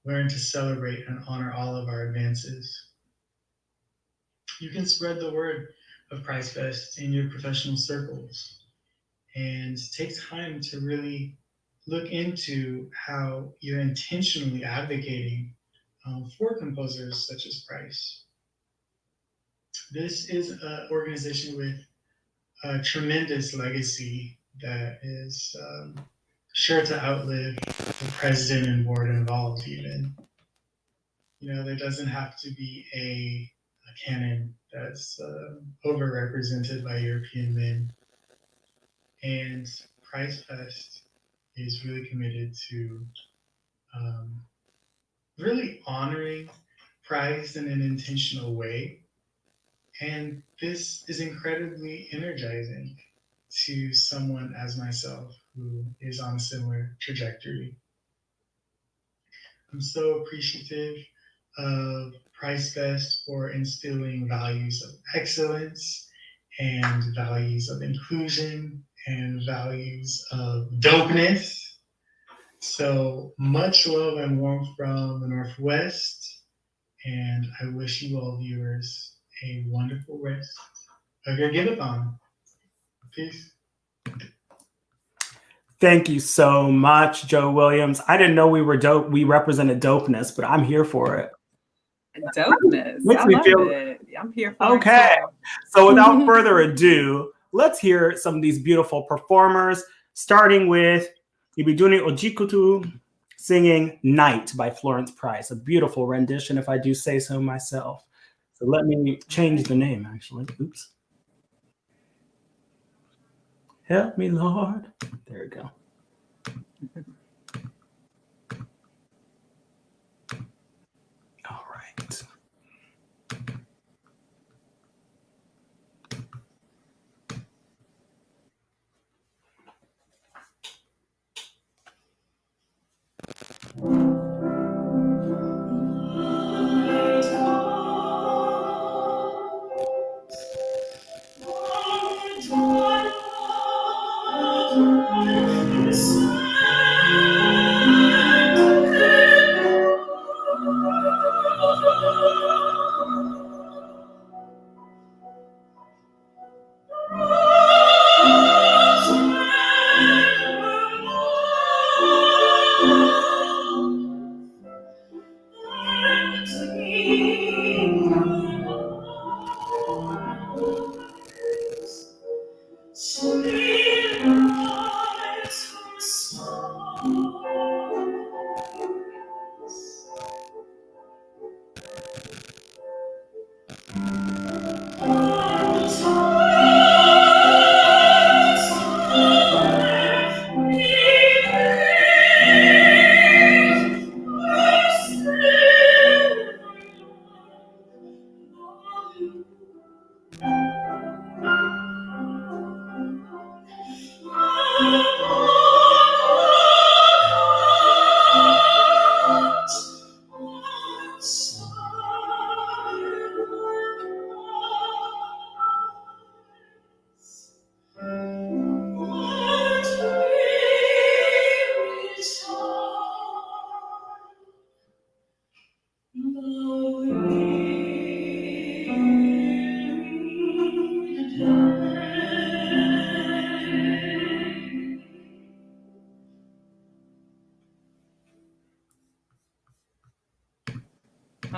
learn to celebrate and honor all of our advances. You can spread the word of PriceFest in your professional circles and take time to really look into how you're intentionally advocating for composers such as Price. This is an organization with a tremendous legacy that is sure to outlive the president and board involved even. You know, there doesn't have to be a canon that's overrepresented by European men. And PriceFest is really committed to really honoring Price in an intentional way. And this is incredibly energizing to someone as myself who is on a similar trajectory. I'm so appreciative of PriceFest for instilling values of excellence and values of inclusion and values of dopeness. So much love and warmth from the Northwest, and I wish you all viewers a wonderful rest of your Give-A-Thon. Peace. Thank you so much, Joe Williams. I didn't know we were dope. We represented dopeness, but I'm here for it. Dopeness. Makes I me love feel it. I'm here for okay. it too. So without further ado, let's hear some of these beautiful performers, starting with Ibiduni Ojikutu singing Night by Florence Price, a beautiful rendition, if I do say so myself. So let me change the name, actually. Oops. Help me, Lord. There we go. All right.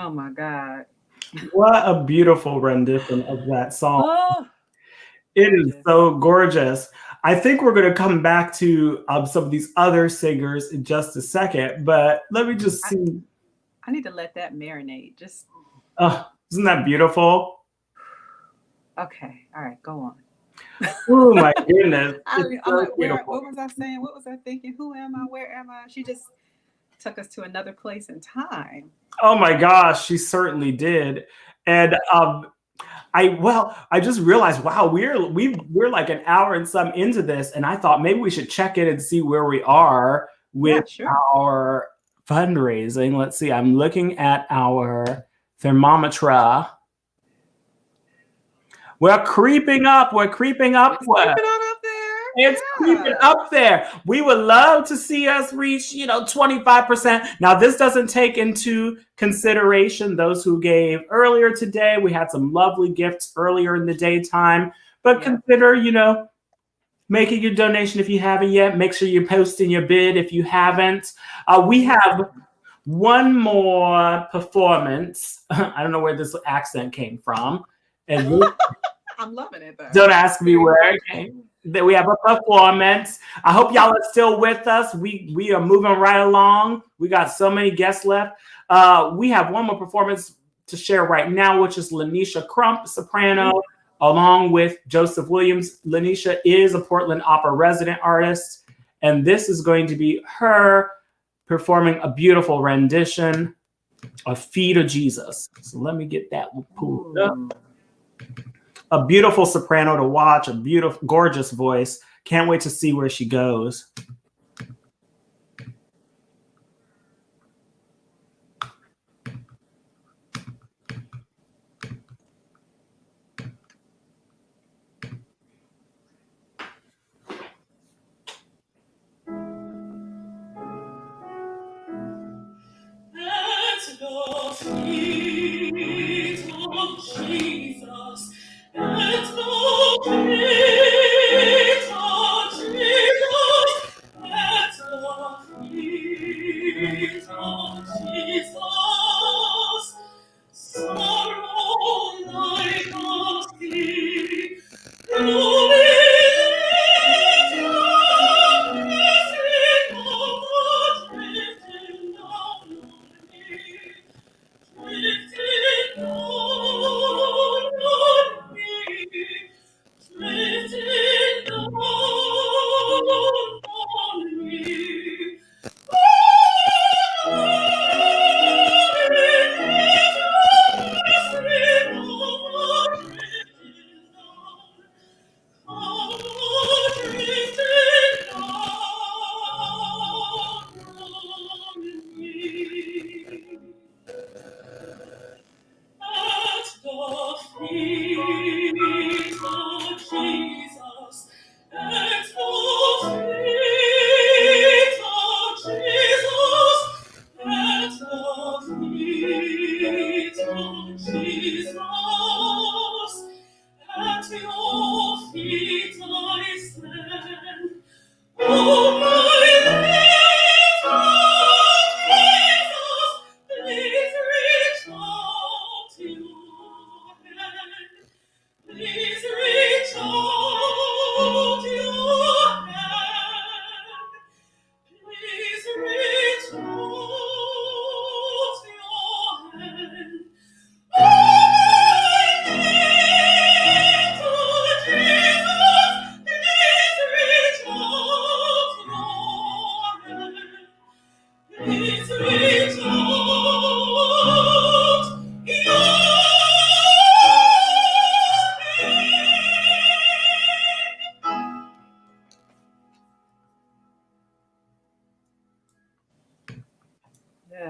Oh my God. What a beautiful rendition of that song. Oh, it is so gorgeous. I think we're going to come back to some of these other singers in just a second, but let me just see. I need to let that marinate. Just. Isn't that beautiful? Okay. All right. Go on. Oh my goodness. I'm like, what was I saying? What was I thinking? Who am I? Where am I? She just took us to another place in time. Oh my gosh, she certainly did. And I just realized, wow, we're like an hour and some into this, and I thought maybe we should check in and see where we are with our fundraising. Let's see. I'm looking at our thermometer. We're creeping up. We're creeping upward. Creeping on up there. It's creeping up there. We would love to see us reach, 25%. Now, this doesn't take into consideration those who gave earlier today. We had some lovely gifts earlier in the daytime, but consider, making your donation if you haven't yet. Make sure you're posting your bid if you haven't. We have one more performance. I don't know where this accent came from. And I'm loving it, though. don't ask me where it came. That we have a performance. I hope y'all are still with us. We are moving right along. We got so many guests left. We have one more performance to share right now, which is Lanisha Crump, soprano, along with Joseph Williams. Lanisha is a Portland Opera resident artist, and this is going to be her performing a beautiful rendition of Feet of Jesus. So let me get that pulled up. A beautiful soprano to watch, a beautiful, gorgeous voice. Can't wait to see where she goes. At the feet of Jesus, at the feet of Jesus, at the feet of Jesus, sorrow like a sea, glory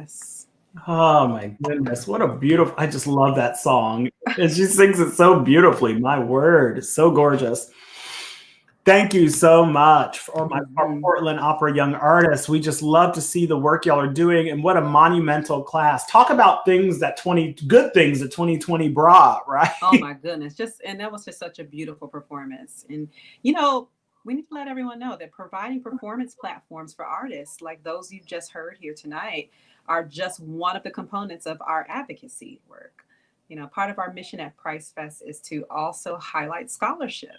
Yes. Oh my goodness. What a beautiful, I just love that song. And she sings it so beautifully. My word. So gorgeous. Thank you so much for our Portland Opera Young Artists. We just love to see the work y'all are doing, and what a monumental class. Talk about good things that 2020 brought, right? Oh my goodness. And that was just such a beautiful performance. And, we need to let everyone know that providing performance platforms for artists like those you've just heard here tonight are just one of the components of our advocacy work. Part of our mission at PriceFest is to also highlight scholarship.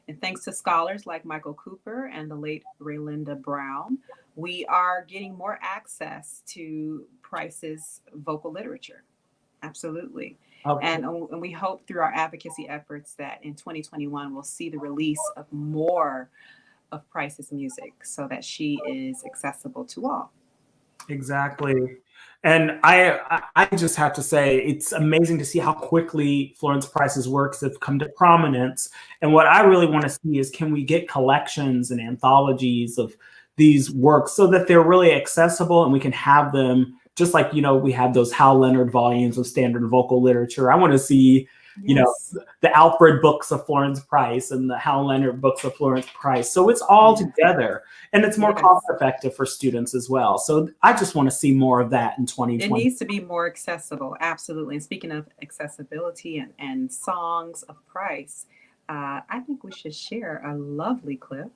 And thanks to scholars like Michael Cooper and the late Raylinda Brown, we are getting more access to Price's vocal literature. Absolutely. Okay. And we hope through our advocacy efforts that in 2021, we'll see the release of more of Price's music so that she is accessible to all. Exactly. And I just have to say, it's amazing to see how quickly Florence Price's works have come to prominence. And what I really want to see is, can we get collections and anthologies of these works so that they're really accessible and we can have them just like, we have those Hal Leonard volumes of standard vocal literature. I want to see you know, the Alfred books of Florence Price and the Hal Leonard books of Florence Price. So it's all together, and it's more cost effective for students as well. So I just want to see more of that in 2020. It needs to be more accessible, absolutely. And speaking of accessibility and songs of Price, I think we should share a lovely clip.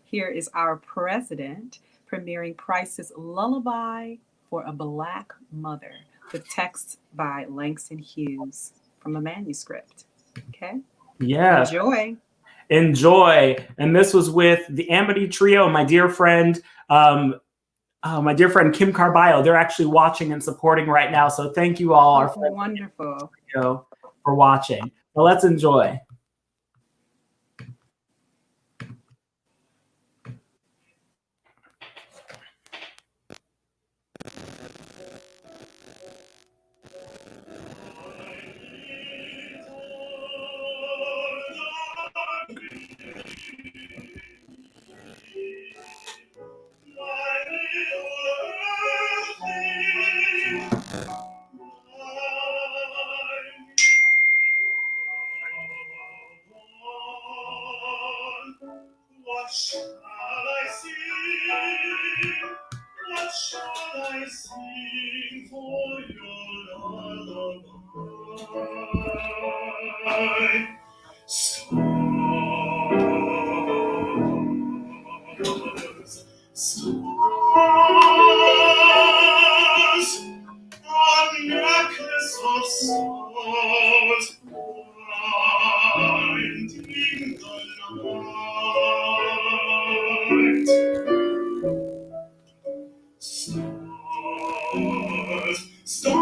Here is our president premiering Price's Lullaby for a Black Mother with text by Langston Hughes from a manuscript. Okay? Yes. Enjoy. And this was with the Amity Trio, my dear friend, Kim Carballo. They're actually watching and supporting right now. So thank you all, our friends, wonderful, for watching. So let's enjoy. What shall I sing? What shall I sing for your lullaby? Stars, a necklace of stars, winding the night. Stars, stars,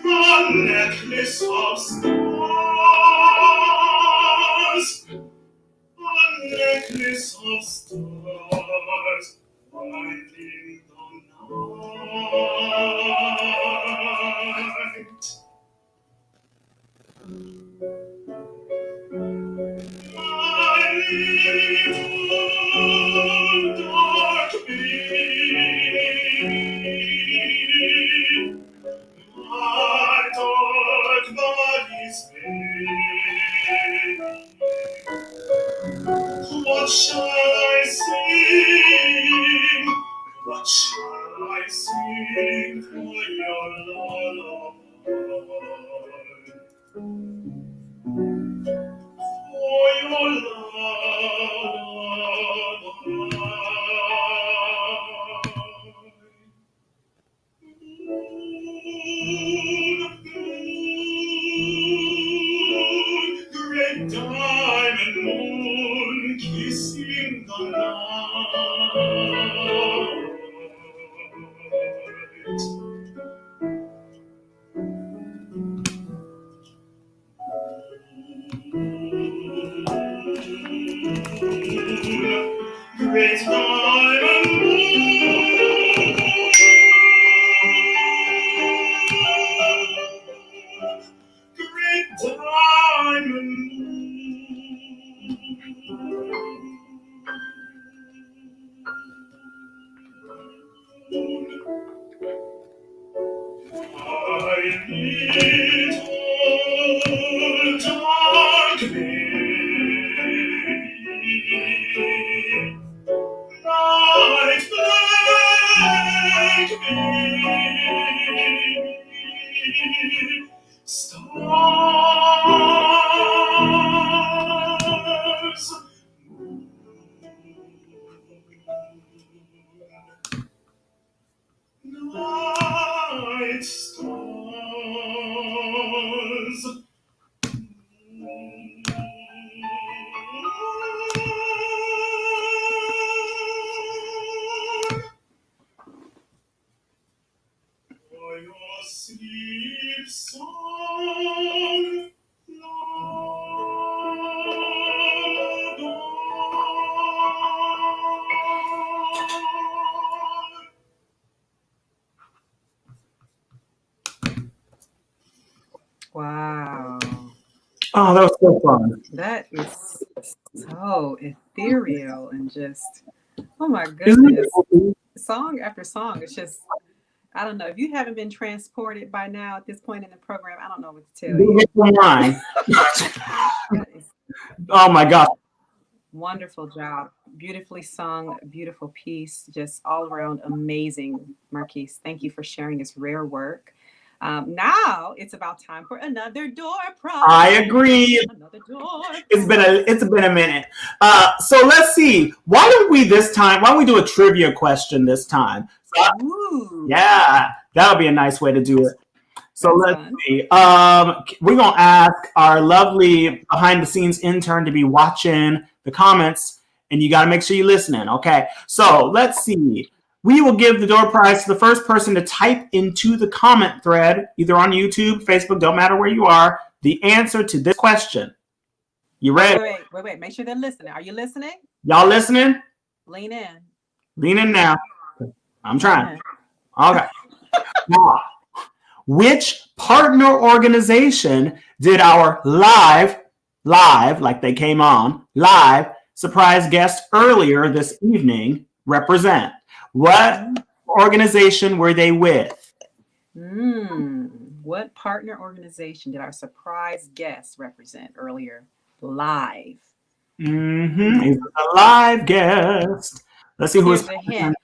a necklace of stars, a necklace of stars, winding the night. My little dark baby, my dark body's baby. What shall I sing? What shall I sing for your lullaby? For your lullaby. Red diamond moon kissing the night. Red diamond moon, great diamond moon. My little dark baby, night black baby, stars, night stars. For your sleep song, Wow. Oh, that was so fun. That is so ethereal and just, oh my goodness. Song after song. It's just, I don't know. If you haven't been transported by now at this point in the program, I don't know what to tell Do you. it for mine. That is Oh my God. wonderful job. Beautifully sung, beautiful piece, just all around amazing, Marquise. Thank you for sharing this rare work. Now it's about time for another door prize. I agree. Another door It's prize. been a minute. So let's see. Why don't we do a trivia question this time? So, Ooh, yeah, that'll be a nice way to do it. So that's let's fun. see. We're gonna ask our lovely behind the scenes intern to be watching the comments, and you got to make sure you're listening. Okay. So let's see. We will give the door prize to the first person to type into the comment thread, either on YouTube, Facebook, don't matter where you are, the answer to this question. You ready? Wait. Make sure they're listening. Are you listening? Y'all listening? Lean in. Lean in now. I'm trying. in. Okay. Now, which partner organization did our live, like they came on, live surprise guest earlier this evening represent? What organization were they with? What partner organization did our surprise guest represent earlier live? He's a live guest. Let's see who Here's is. a hint.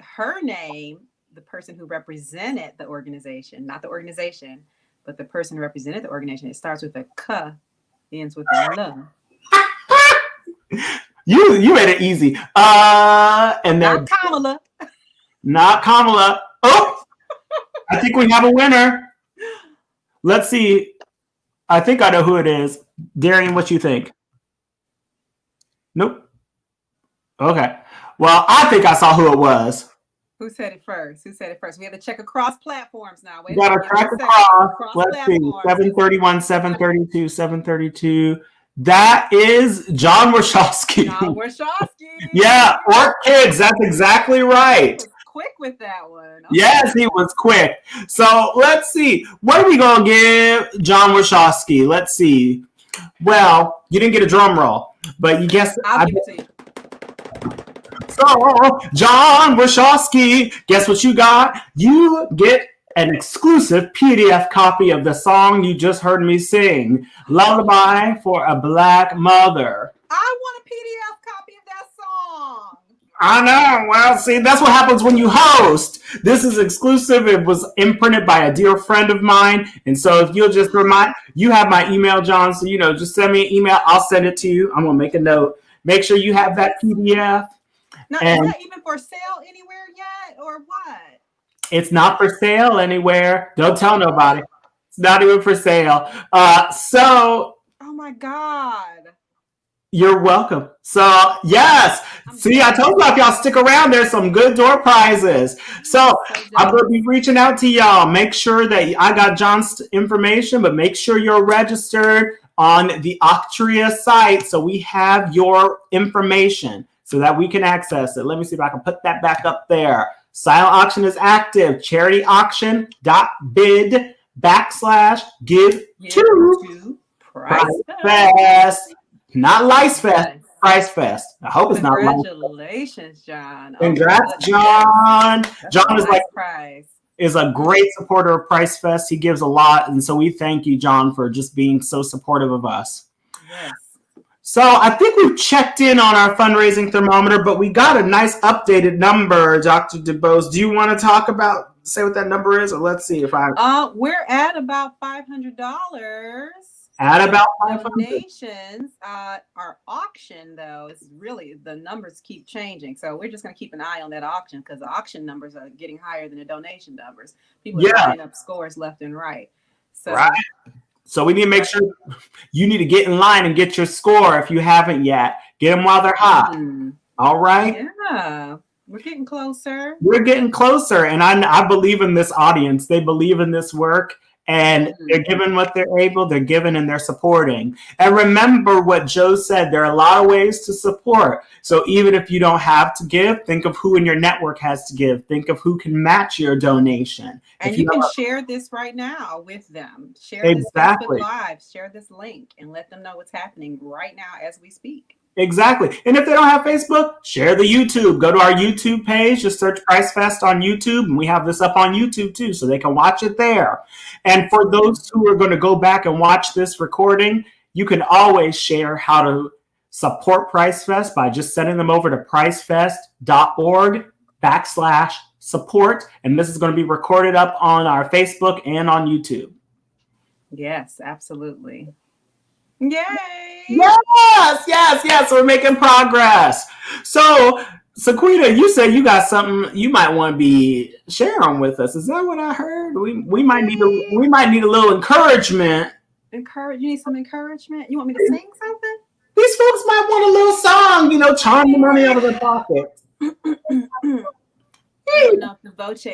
Her name, the person who represented the organization, not the organization, but the person who represented the organization. It starts with a K, ends with a L. You made it easy. And then Not Kamala. not Kamala. Oh, I think we have a winner. Let's see. I think I know who it is. Darian, what you think? Nope. Okay. Well, I think I saw who it was. Who said it first? We have to check across platforms now. Wait, You got to track across. Let's see. platforms. 731, 732, 732. That is John Warshawski. John Warshawski. Yeah, or kids. That's exactly right. He was quick with that one. Okay. Yes, he was quick. So let's see. What are we going to give John Warshawski? Let's see. Well, you didn't get a drum roll, but you guessed. I'll give it to you. So, John Warshawski, guess what you got? You get an exclusive PDF copy of the song you just heard me sing, Lullaby for a Black Mother. I want a PDF copy of that song. I know. Well, see, that's what happens when you host. This is exclusive. It was imprinted by a dear friend of mine. And so if you'll just you have my email, John. So, just send me an email. I'll send it to you. I'm going to make a note. Make sure you have that PDF. Now, is that even for sale anywhere yet or what? It's not for sale anywhere. Don't tell nobody. It's not even for sale. Oh my God. You're welcome. So, yes. See, I told y'all if y'all stick around, there's some good door prizes. So I'm going to be reaching out to y'all. Make sure that I got John's information, but make sure you're registered on the Octria site so we have your information so that we can access it. Let me see if I can put that back up there. Silent auction is active. charityauction.bid/give2 PriceFest. Not LiceFest, PriceFest. I hope it's not LiceFest. Congratulations, John. Congrats, John. John is a great supporter of PriceFest. He gives a lot. And so we thank you, John, for just being so supportive of us. Yes. So I think we've checked in on our fundraising thermometer, but we got a nice updated number, Dr. DeBose. Do you want to say what that number is? Or let's see if we're at about $500. At about 500 donations. Our auction, though, is really, the numbers keep changing. So we're just going to keep an eye on that auction because the auction numbers are getting higher than the donation numbers. People are buying up scores left and right. So, So we need to make sure you need to get in line and get your score if you haven't yet. Get them while they're hot. All right? Yeah. We're getting closer. We're getting closer. And I believe in this audience. They believe in this work. And they're giving what they're able, they're giving and they're supporting. And remember what Joe said, there are a lot of ways to support. So even if you don't have to give, think of who in your network has to give. Think of who can match your donation. And you can share this right now with them. Share this Facebook Live, share this link and let them know what's happening right now as we speak. Exactly. And if they don't have Facebook, share the YouTube. Go to our YouTube page, just search PriceFest on YouTube, and we have this up on YouTube too, so they can watch it there. And for those who are going to go back and watch this recording, you can always share how to support PriceFest by just sending them over to pricefest.org/support. And this is going to be recorded up on our Facebook and on YouTube. Yes, absolutely. Yay! Yes. We're making progress. So, Sequita, you said you got something you might want to be sharing with us. Is that what I heard? We might need a little encouragement. You need some encouragement? You want me to sing something? These folks might want a little song, charm the money out of their pocket. No, the voce.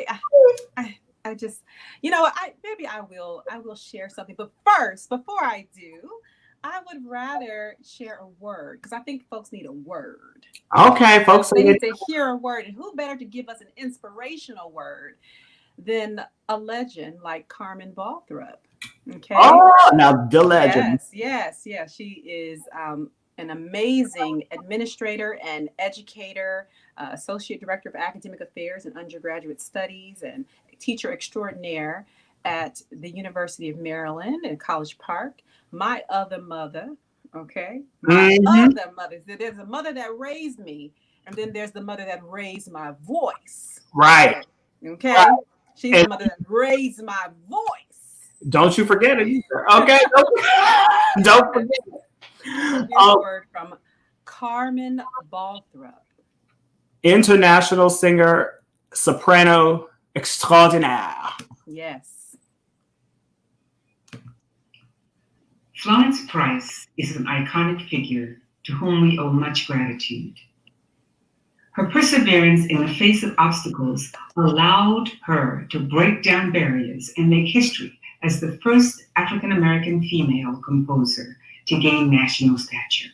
I just, maybe I will share something. But first, before I do, I would rather share a word because I think folks need a word. Okay, folks. They need to hear a word. And who better to give us an inspirational word than a legend like Carmen Balthrop? Okay. Oh, now the legend. Yes. She is an amazing administrator and educator, associate director of academic affairs and undergraduate studies, and teacher extraordinaire at the University of Maryland in College Park. My other mother, okay? My other mother. There's a mother that raised me, and then there's the mother that raised my voice. Right. Okay? She's the mother that raised my voice. Don't you forget it either. Okay? Don't forget it. Here's a word from Carmen Balthrop. International singer, soprano extraordinaire. Yes. Florence Price is an iconic figure to whom we owe much gratitude. Her perseverance in the face of obstacles allowed her to break down barriers and make history as the first African-American female composer to gain national stature.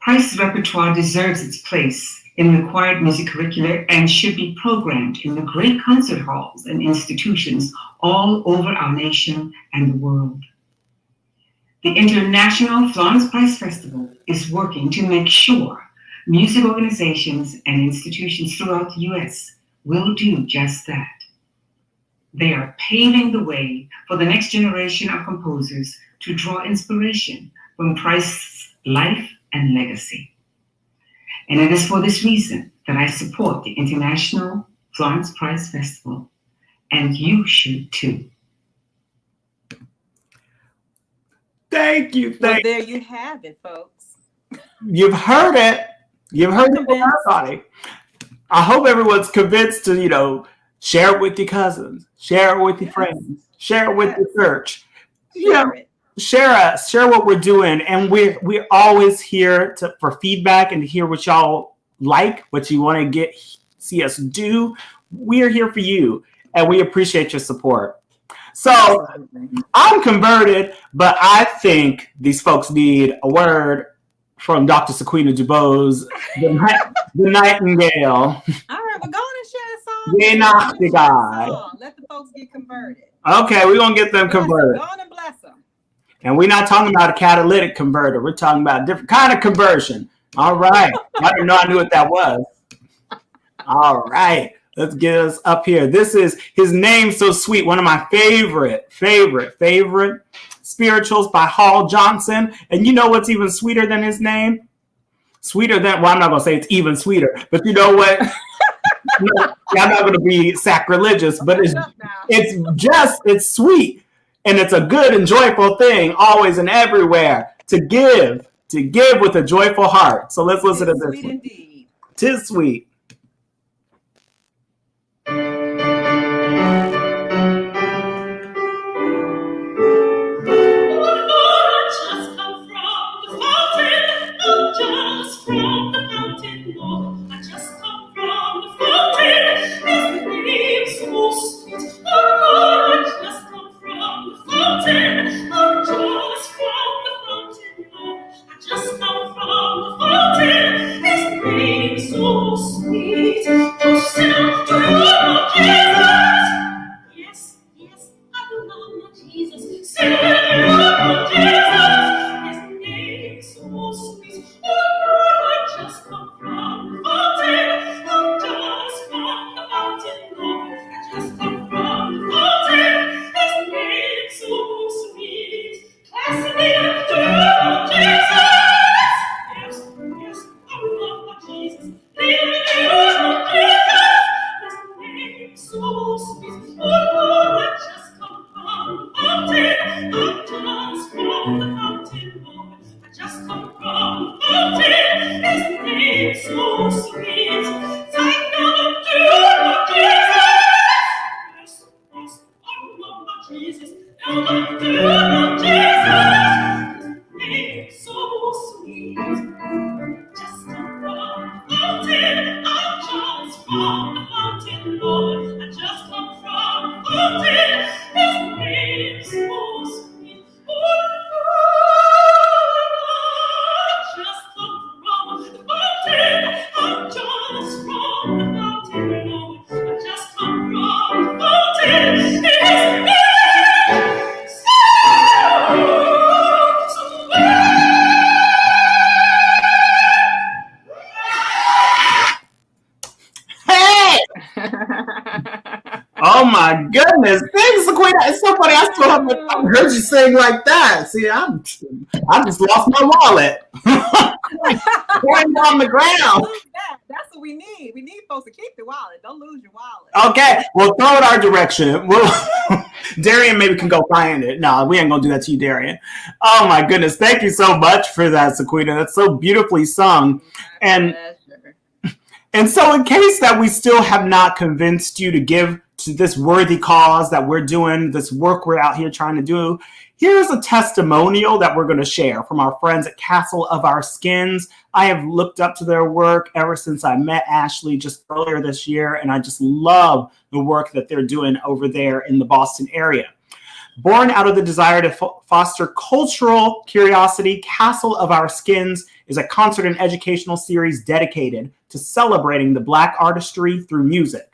Price's repertoire deserves its place in the required music curricula and should be programmed in the great concert halls and institutions all over our nation and the world. The International Florence Price Festival is working to make sure music organizations and institutions throughout the U.S. will do just that. They are paving the way for the next generation of composers to draw inspiration from Price's life and legacy. And it is for this reason that I support the International Florence Price Festival, and you should too. Thank you. Well, there you have it, folks. You've heard it. You've heard it from everybody. I hope everyone's convinced to, share it with your cousins, share it with your friends, share it with your church. Share what we're doing, and we're always here for feedback and to hear what y'all like, what you want to see us do. We're here for you, and we appreciate your support. So I'm converted, but I think these folks need a word from Dr. Sequita DuBose, the Nightingale. All right, we're going to share a song. Let the folks get converted. Okay, we're going to get them converted. Go on and bless them. And we're not talking about a catalytic converter. We're talking about a different kind of conversion. All right. I didn't know I knew what that was. All right. Let's get us up here. This is His Name's So Sweet, one of my favorite spirituals by Hall Johnson. And you know what's even sweeter than his name? I'm not going to say it's even sweeter, but you know what? I'm not going to be sacrilegious, but it's sweet. And it's a good and joyful thing, always and everywhere, to give with a joyful heart. So let's listen to this. Sweet indeed. 'Tis sweet. Jesus, sing the Lord Jesus, His name so sweet. from the mountain, Lord. I just come from the mountain. His breeze so sweet. Oh, I just come from the mountain. I'm just from the mountain, Lord. I just come from the mountain. His breeze so sweet. Hey! Oh my goodness! Thanks, Sequita. It's so funny. I still haven't heard you sing like that. See, I just lost my wallet. Pouring on the ground. That's what we need. We need folks to keep the wallet. Don't lose your wallet. Okay, well, throw it our direction. Darian maybe can go find it. No, we ain't gonna do that to you, Darian. Oh my goodness! Thank you so much for that, Sequita. That's so beautifully sung. And so in case that we still have not convinced you to give to this worthy cause that we're doing, this work we're out here trying to do, here's a testimonial that we're going to share from our friends at Castle of Our Skins. I have looked up to their work ever since I met Ashley just earlier this year, and I just love the work that they're doing over there in the Boston area. Born out of the desire to foster cultural curiosity, Castle of Our Skins is a concert and educational series dedicated to celebrating the Black artistry through music.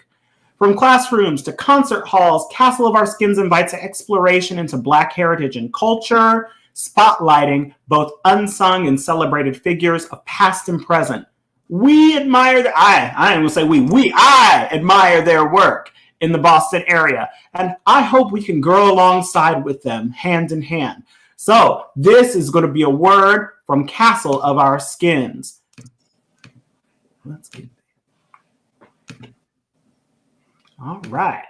From classrooms to concert halls, Castle of Our Skins invites exploration into Black heritage and culture, spotlighting both unsung and celebrated figures of past and present. We admire I ain't gonna say I admire their work in the Boston area, and I hope we can grow alongside with them, hand in hand. So this is going to be a word from Castle of Our Skins. Let's get there. All right.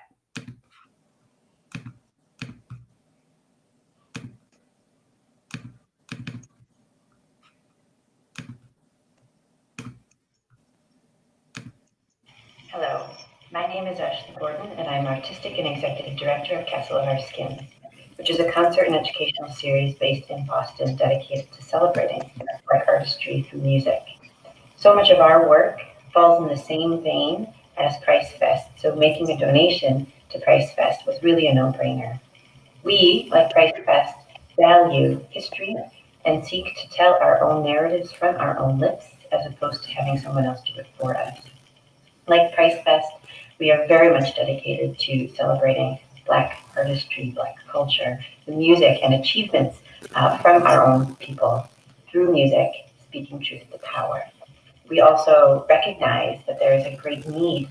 Hello, my name is Ashley Gordon, and I'm Artistic and Executive Director of Castle of Our Skins, which is a concert and educational series based in Boston dedicated to celebrating Black artistry through music. So much of our work falls in the same vein as PriceFest, so making a donation to PriceFest was really a no-brainer. We, like PriceFest, value history and seek to tell our own narratives from our own lips as opposed to having someone else do it for us. Like PriceFest, we are very much dedicated to celebrating Black artistry, Black culture, the music and achievements from our own people through music, speaking truth to power. We also recognize that there is a great need,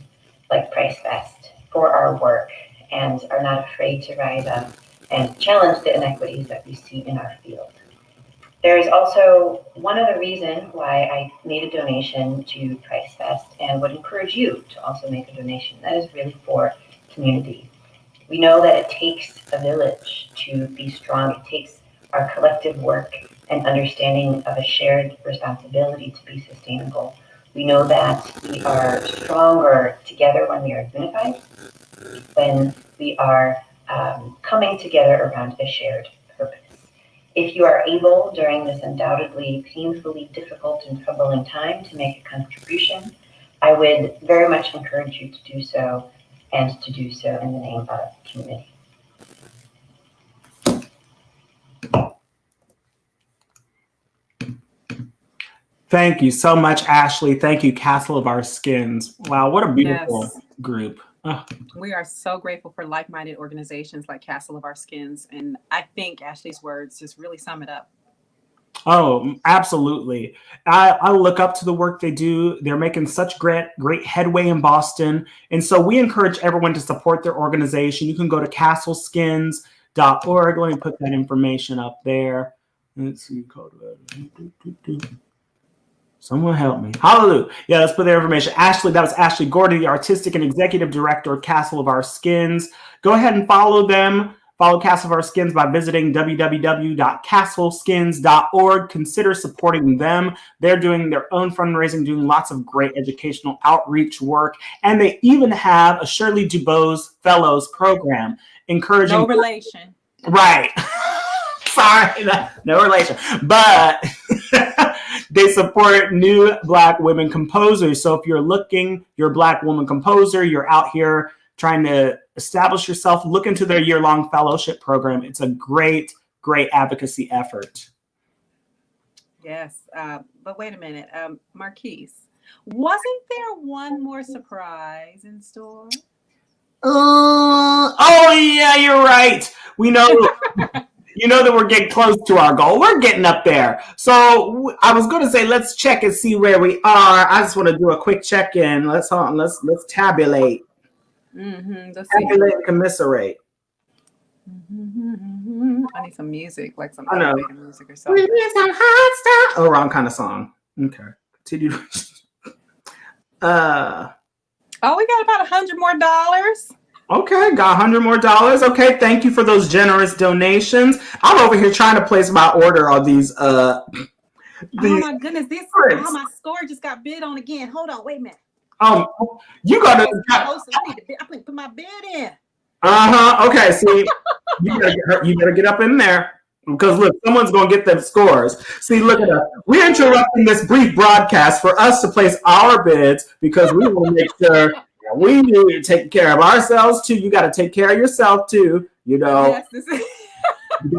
like PriceFest, for our work and are not afraid to rise up and challenge the inequities that we see in our field. There is also one other reason why I made a donation to PriceFest and would encourage you to also make a donation. That is really for community. We know that it takes a village to be strong. It takes our collective work and understanding of a shared responsibility to be sustainable. We know that we are stronger together when we are unified, when we are coming together around a shared purpose. If you are able during this undoubtedly painfully difficult and troubling time to make a contribution, I would very much encourage you to do so, and to do so in the name of community. Thank you so much, Ashley. Thank you, Castle of Our Skins. Wow, what a beautiful group. Oh. We are so grateful for like-minded organizations like Castle of Our Skins. And I think Ashley's words just really sum it up. Oh, absolutely. I look up to the work they do. They're making such great headway in Boston. And so we encourage everyone to support their organization. You can go to castleskins.org. Let me put that information up there. Let's see. Someone help me. Hallelujah. Yeah, let's put their information. Ashley, that was Ashley Gordon, the Artistic and Executive Director of Castle of Our Skins. Go ahead and follow them. Follow Castle of Our Skins by visiting www.castleskins.org. Consider supporting them. They're doing their own fundraising, doing lots of great educational outreach work. And they even have a Shirley Dubose Fellows program, encouraging... No relation. Right. Sorry, no relation. But They support new Black women composers. So if you're a Black woman composer, you're out here trying to establish yourself, look into their year-long fellowship program. It's a great, great advocacy effort. Yes, but wait a minute, Marquise, wasn't there one more surprise in store? Oh yeah, you're right. We know, you know that we're getting close to our goal. We're getting up there. So I was going to say, let's check and see where we are. I just want to do a quick check-in. Let's tabulate. Let's Tabulate and commiserate. I need some music, like some I know. elevator music or something. We need some hot stuff. Oh, wrong kind of song. Okay. Continue. Oh, we got about $100 more. Okay, got $100 more. Okay, thank you for those generous donations. I'm over here trying to place my order on these. Oh my goodness, my score just got bid on again. Hold on, wait a minute. You gotta. I need to put my bid in. Okay, see, you better get up in there. Because look, someone's going to get them scores. See, look at us. We're interrupting this brief broadcast for us to place our bids because we want to make sure we need to take care of ourselves too. You got to take care of yourself too. You know, Yes, you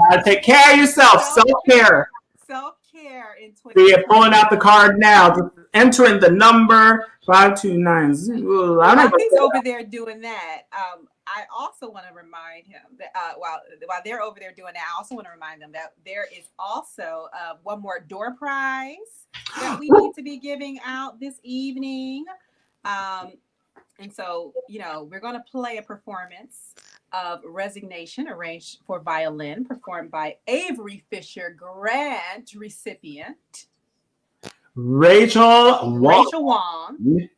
got to take care of yourself. Self-care. Self-care in 2020. See, you're pulling out the card now. Just entering the number 5290. While he's over there doing that, I also want to remind him that while they're over there doing that, I also want to remind them that there is also one more door prize that we need to be giving out this evening. And so, you know, we're going to play a performance of Resignation, arranged for violin, performed by Avery Fisher Grant recipient Rachel Wong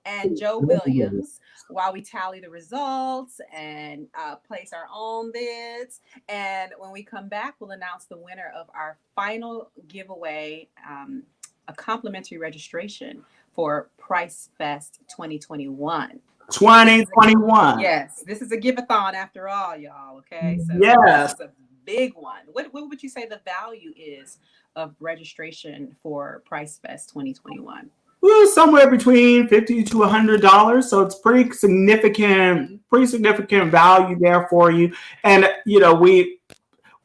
and Joe Williams, while we tally the results and place our own bids. And when we come back, we'll announce the winner of our final giveaway, a complimentary registration for PriceFest 2021. 2021. Yes, this is a Give-A-Thon after all, y'all. Okay, so yes, this is a big one. What would you say the value is of registration for PriceFest 2021? Somewhere between $50 to $100. So it's pretty significant value there for you. And you know, we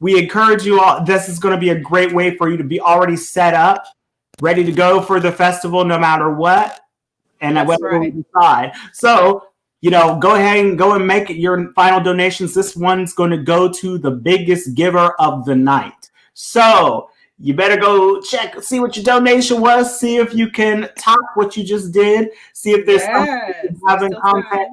encourage you all. This is going to be a great way for you to be already set up, ready to go for the festival, no matter what. And whatever we decide. So, you know, go ahead and make your final donations. This one's going to go to the biggest giver of the night. So you better go see what your donation was. See if you can top what you just did. See if there's something you haven't contacted.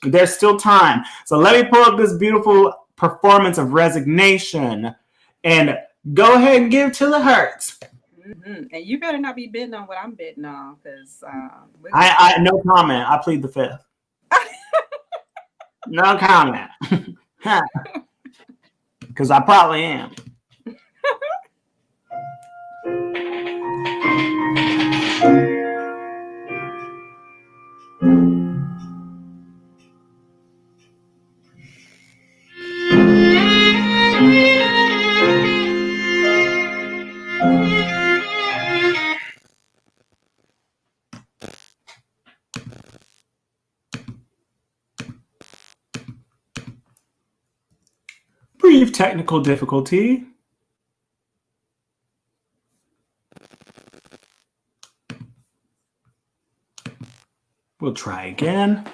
There's still time. So let me pull up this beautiful performance of Resignation and go ahead and give till it hurts. And you better not be bidding on what I'm bidding on, because I no comment. I plead the fifth. No comment. Because I probably am. Brief technical difficulty. We'll try again.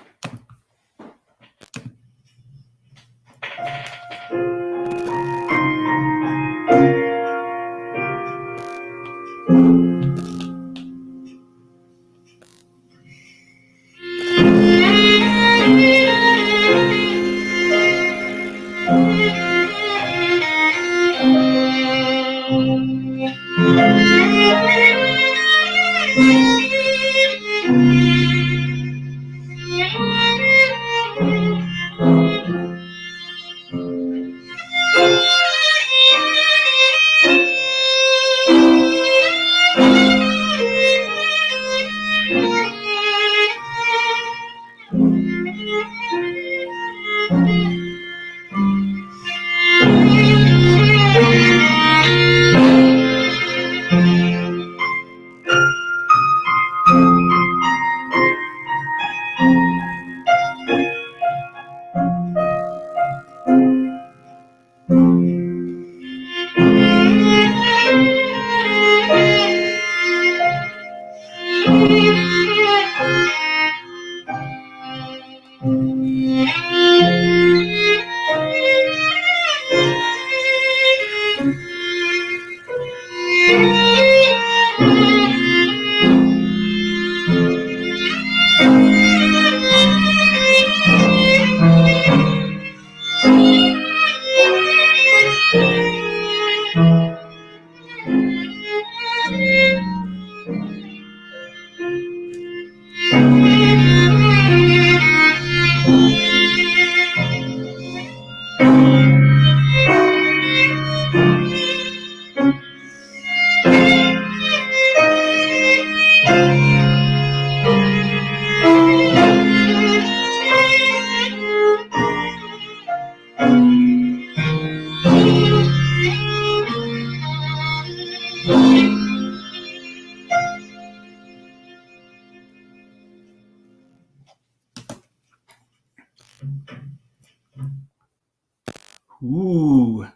Ooh,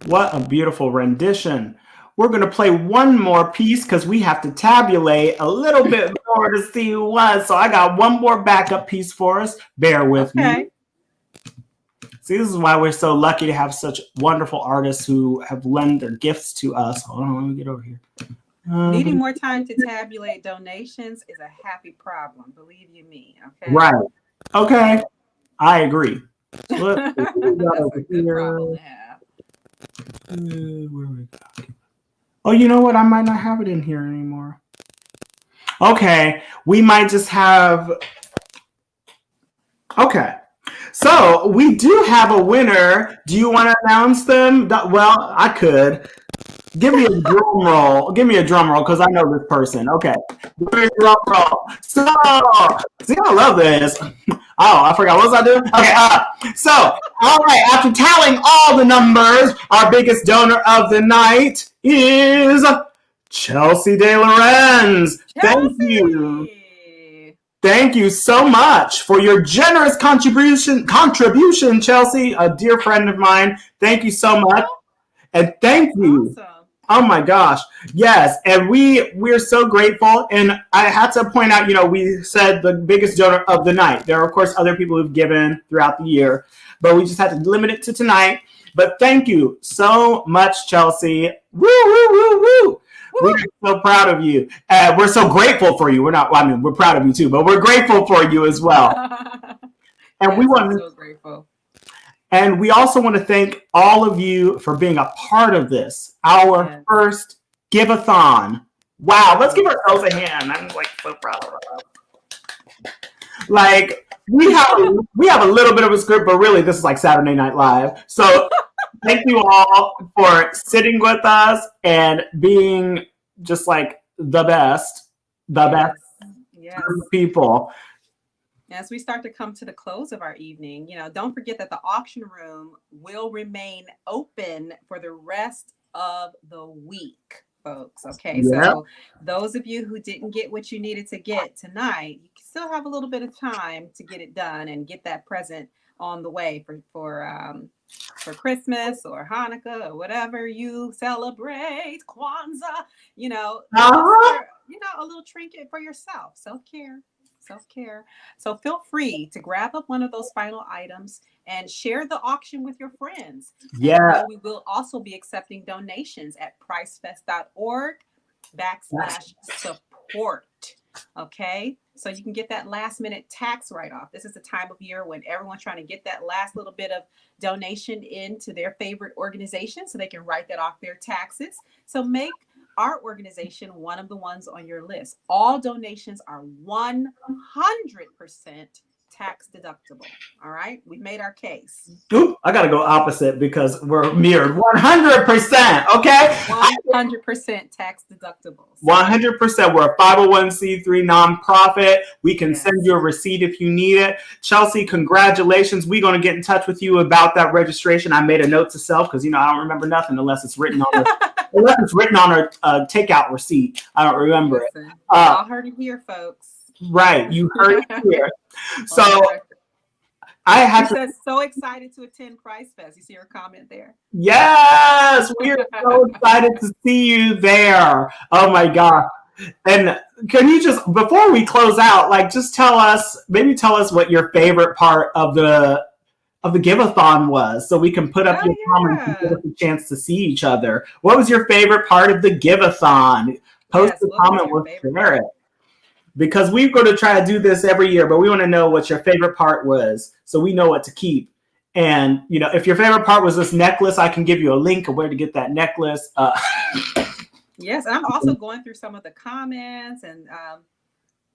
what a beautiful rendition. We're going to play one more piece because we have to tabulate a little bit more to see who won. So I got one more backup piece for us. Bear with me. See, this is why we're so lucky to have such wonderful artists who have lent their gifts to us. Hold on, let me get over here. Needing more time to tabulate donations is a happy problem, believe you me. Okay. Right. Okay. I agree. So That's a good problem to have. where we go? Oh, you know what? I might not have it in here anymore. Okay. We might just have. Okay. So we do have a winner. Do you want to announce them? Well, I could. Give me a drum roll. Give me a drum roll because I know this person. Okay. Give me a drum roll. So, see, I love this. Oh, I forgot. What was I doing? Okay. So, all right. After tallying all the numbers, our biggest donor of the night is Chelsea De Lorenz. Thank you. Thank you so much for your generous contribution, Chelsea, a dear friend of mine. Thank you so much. And thank you. Awesome. Oh my gosh. Yes. And we're so grateful. And I had to point out, we said the biggest donor of the night. There are, of course, other people who've given throughout the year, but we just had to limit it to tonight. But thank you so much, Chelsea. Woo, woo, woo, woo. We're so proud of you. We're so grateful for you. We're proud of you too, but we're grateful for you as well. And I'm so grateful. And we also want to thank all of you for being a part of this, our first Give-A-Thon. Wow, let's give ourselves a hand. I'm so proud of us. We have a little bit of a script, but really this is like Saturday Night Live. So thank you all for sitting with us and being just like the best people. As we start to come to the close of our evening, don't forget that the auction room will remain open for the rest of the week, folks. Okay, so those of you who didn't get what you needed to get tonight, you still have a little bit of time to get it done and get that present on the way for Christmas or Hanukkah or whatever you celebrate, Kwanzaa. A little trinket for yourself, self-care. So feel free to grab up one of those final items and share the auction with your friends. Yeah. We will also be accepting donations at PriceFest.org/support. Okay. So you can get that last minute tax write-off. This is the time of year when everyone's trying to get that last little bit of donation into their favorite organization so they can write that off their taxes. So make our organization one of the ones on your list. All donations are 100% tax deductible. All right, we've made our case. Oop, I gotta go opposite because we're mirrored. 100%. Okay. 100% tax deductibles. 100%. We're a 501c3 nonprofit. We can send you a receipt if you need it. Chelsea, congratulations. We're gonna get in touch with you about that registration. I made a note to self because I don't remember nothing unless it's written on a takeout receipt. I don't remember it. Y'all heard it here, folks. Right, you heard it here. So On the record. I She had to. says, so excited to attend PriceFest. You see her comment there? Yes, we are so excited to see you there. Oh my God. And can you just, before we close out, like just maybe tell us what your favorite part of the Give-A-Thon was, so we can put up your comments and give us a chance to see each other. What was your favorite part of the Give-A-Thon? Post a comment, we'll share it. Because we're going to try to do this every year, but we want to know what your favorite part was so we know what to keep. And, you know, if your favorite part was this necklace, I can give you a link of where to get that necklace. Yes, and I'm also going through some of the comments and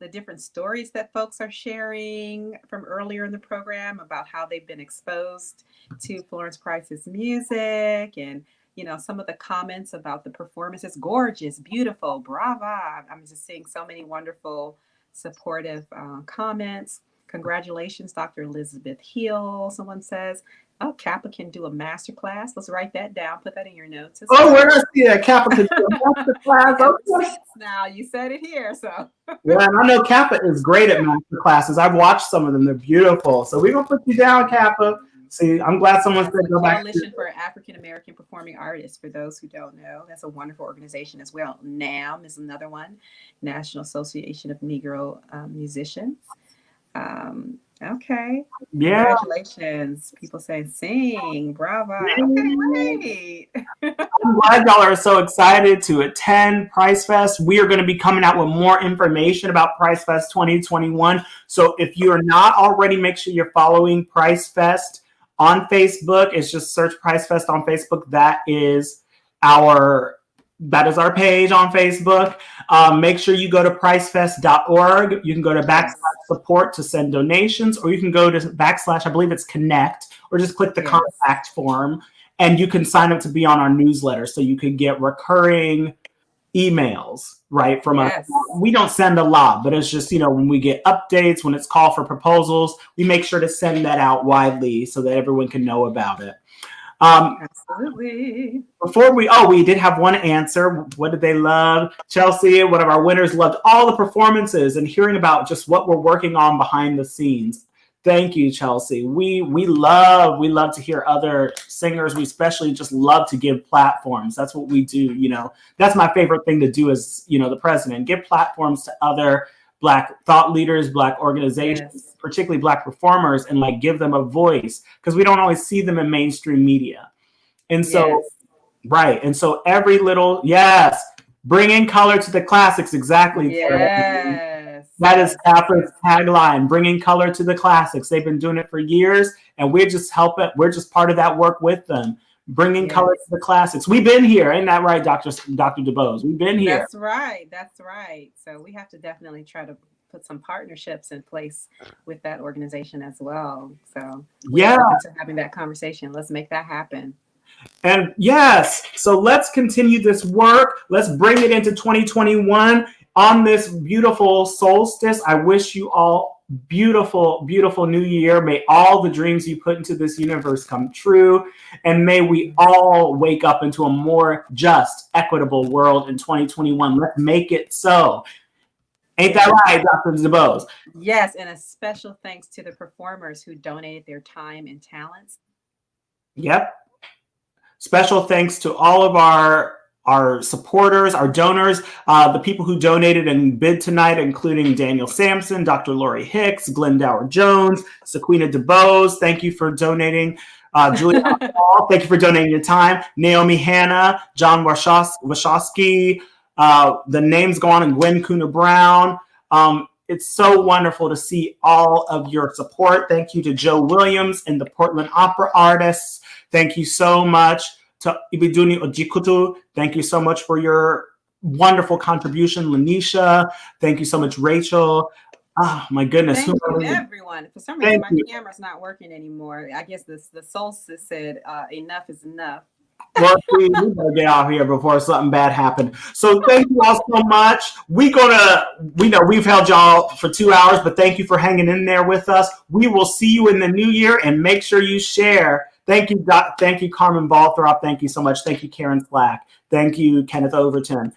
the different stories that folks are sharing from earlier in the program about how they've been exposed to Florence Price's music, and you know, some of the comments about the performance is gorgeous, beautiful, brava. I'm just seeing so many wonderful, supportive comments. Congratulations, Dr. Elizabeth Hill, someone says. Oh, Kappa can do a master class. Let's write that down. Put that in your notes. Oh, where did I see that? Kappa can do a master class. Okay. Now you said it here, so. Yeah, and I know Kappa is great at master classes. I've watched some of them. They're beautiful. So we're going to put you down, Kappa. See, I'm glad someone said go back. Coalition for African American Performing Artists, for those who don't know. That's a wonderful organization as well. NAM is another one, National Association of Negro Musicians. Okay. Yeah. Congratulations. People say sing, bravo. Okay, great. I'm glad y'all are so excited to attend PriceFest. We are going to be coming out with more information about PriceFest 2021. So if you are not already, make sure you're following PriceFest on Facebook. It's just search PriceFest on Facebook. That is our page on Facebook. Make sure you go to pricefest.org. You can go to /support to send donations, or you can go to / I believe it's connect, or just click the contact form, and you can sign up to be on our newsletter so you can get recurring emails, right, from us. We don't send a lot, but it's just, you know, when we get updates, when it's call for proposals, we make sure to send that out widely so that everyone can know about it. Absolutely. Before we did have one answer. What did they love? Chelsea, one of our winners, loved all the performances and hearing about just what we're working on behind the scenes. Thank you, Chelsea. We love to hear other singers. We especially just love to give platforms. That's what we do. You know, that's my favorite thing to do as, you know, the president, give platforms to other Black thought leaders, Black organizations, particularly Black performers, and like give them a voice, because we don't always see them in mainstream media. And so, right. And so every little, bringing color to the classics. Exactly. Yes. That is Kappa's tagline, bringing color to the classics. They've been doing it for years, and we're just We're just part of that work with them. Bringing color to the classics. We've been here, ain't that right, Dr. DeBose? We've been here. That's right. That's right. So we have to definitely try to put some partnerships in place with that organization as well. So we're open to having that conversation. Let's make that happen. And so let's continue this work. Let's bring it into 2021 on this beautiful solstice. I wish you all beautiful, beautiful new year. May all the dreams you put into this universe come true. And may we all wake up into a more just, equitable world in 2021. Let's make it so. Ain't that right, Dr. DeBose? Yes, and a special thanks to the performers who donated their time and talents. Yep. Special thanks to all of our supporters, our donors, the people who donated and bid tonight, including Daniel Sampson, Dr. Lori Hicks, Glenn Dower-Jones, Sequina DeBose. Thank you for donating. Julia Paul, thank you for donating your time. Naomi Hanna, John Wachowski, the names go on, and Gwen Kuna Brown. It's so wonderful to see all of your support. Thank you to Joe Williams and the Portland Opera Artists. Thank you so much to Ibiduni Ojikutu. Thank you so much for your wonderful contribution, Lanisha. Thank you so much, Rachel. Oh my goodness. Thank you, everyone. For some reason, my camera's not working anymore. I guess the solstice said enough is enough. Well, we gotta get out here before something bad happened. So thank you all so much. We know we've held y'all for 2 hours, but thank you for hanging in there with us. We will see you in the new year, and make sure you share. Thank you, thank you, Carmen Balthrop. Thank you so much. Thank you, Karen Slack. Thank you, Kenneth Overton.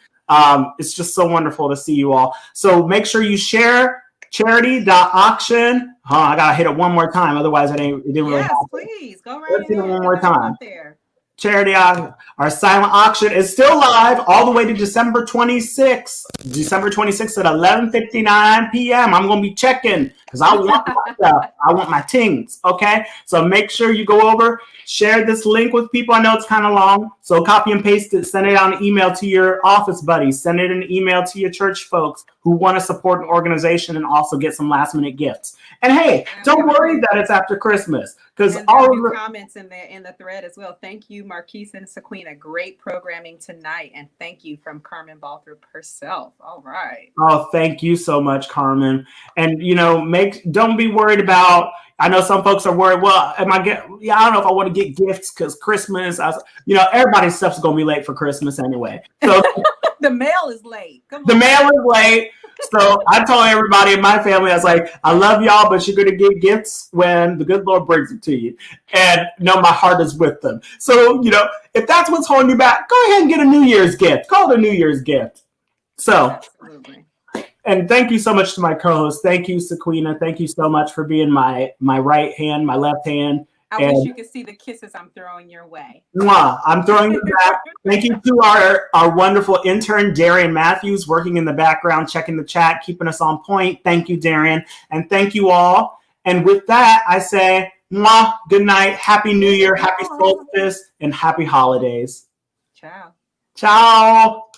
It's just so wonderful to see you all. So make sure you share charity.auction. I gotta hit it one more time, otherwise it didn't really Yes, happen. please go right Let's hit it ahead. one more Get that time. out there. Charity, our silent auction is still live all the way to December 26th. December 26th at 11:59 p.m. I'm gonna be checking because I want my stuff. I want my tings. Okay, so make sure you go over, share this link with people. I know it's kind of long, so copy and paste it. Send it on an email to your office buddies. Send it an email to your church folks who want to support an organization and also get some last minute gifts. And hey, don't worry that it's after Christmas because And there all are of new the comments in the thread as well. Thank you, Marquise and Sequina. Great programming tonight, and thank you from Carmen Balthrop herself. All right. Oh, thank you so much, Carmen. And don't be worried about. I know some folks are worried. Well, I don't know if I want to get gifts because Christmas. Everybody's stuff's gonna be late for Christmas anyway. So The mail is late. Come the on. mail is late. So I told everybody in my family, I was like, I love y'all, but you're gonna get gifts when the good Lord brings it to you. And no, my heart is with them. So if that's what's holding you back, go ahead and get a New Year's gift. Call it a New Year's gift. So. Absolutely. And thank you so much to my co-host. Thank you, Sequina. Thank you so much for being my right hand, my left hand. I wish you could see the kisses I'm throwing your way. Mwah, I'm throwing them back. Thank you to our wonderful intern, Darian Matthews, working in the background, checking the chat, keeping us on point. Thank you, Darian. And thank you all. And with that, I say, mwah, good night, happy New Year, happy solstice, and happy holidays. Ciao. Ciao.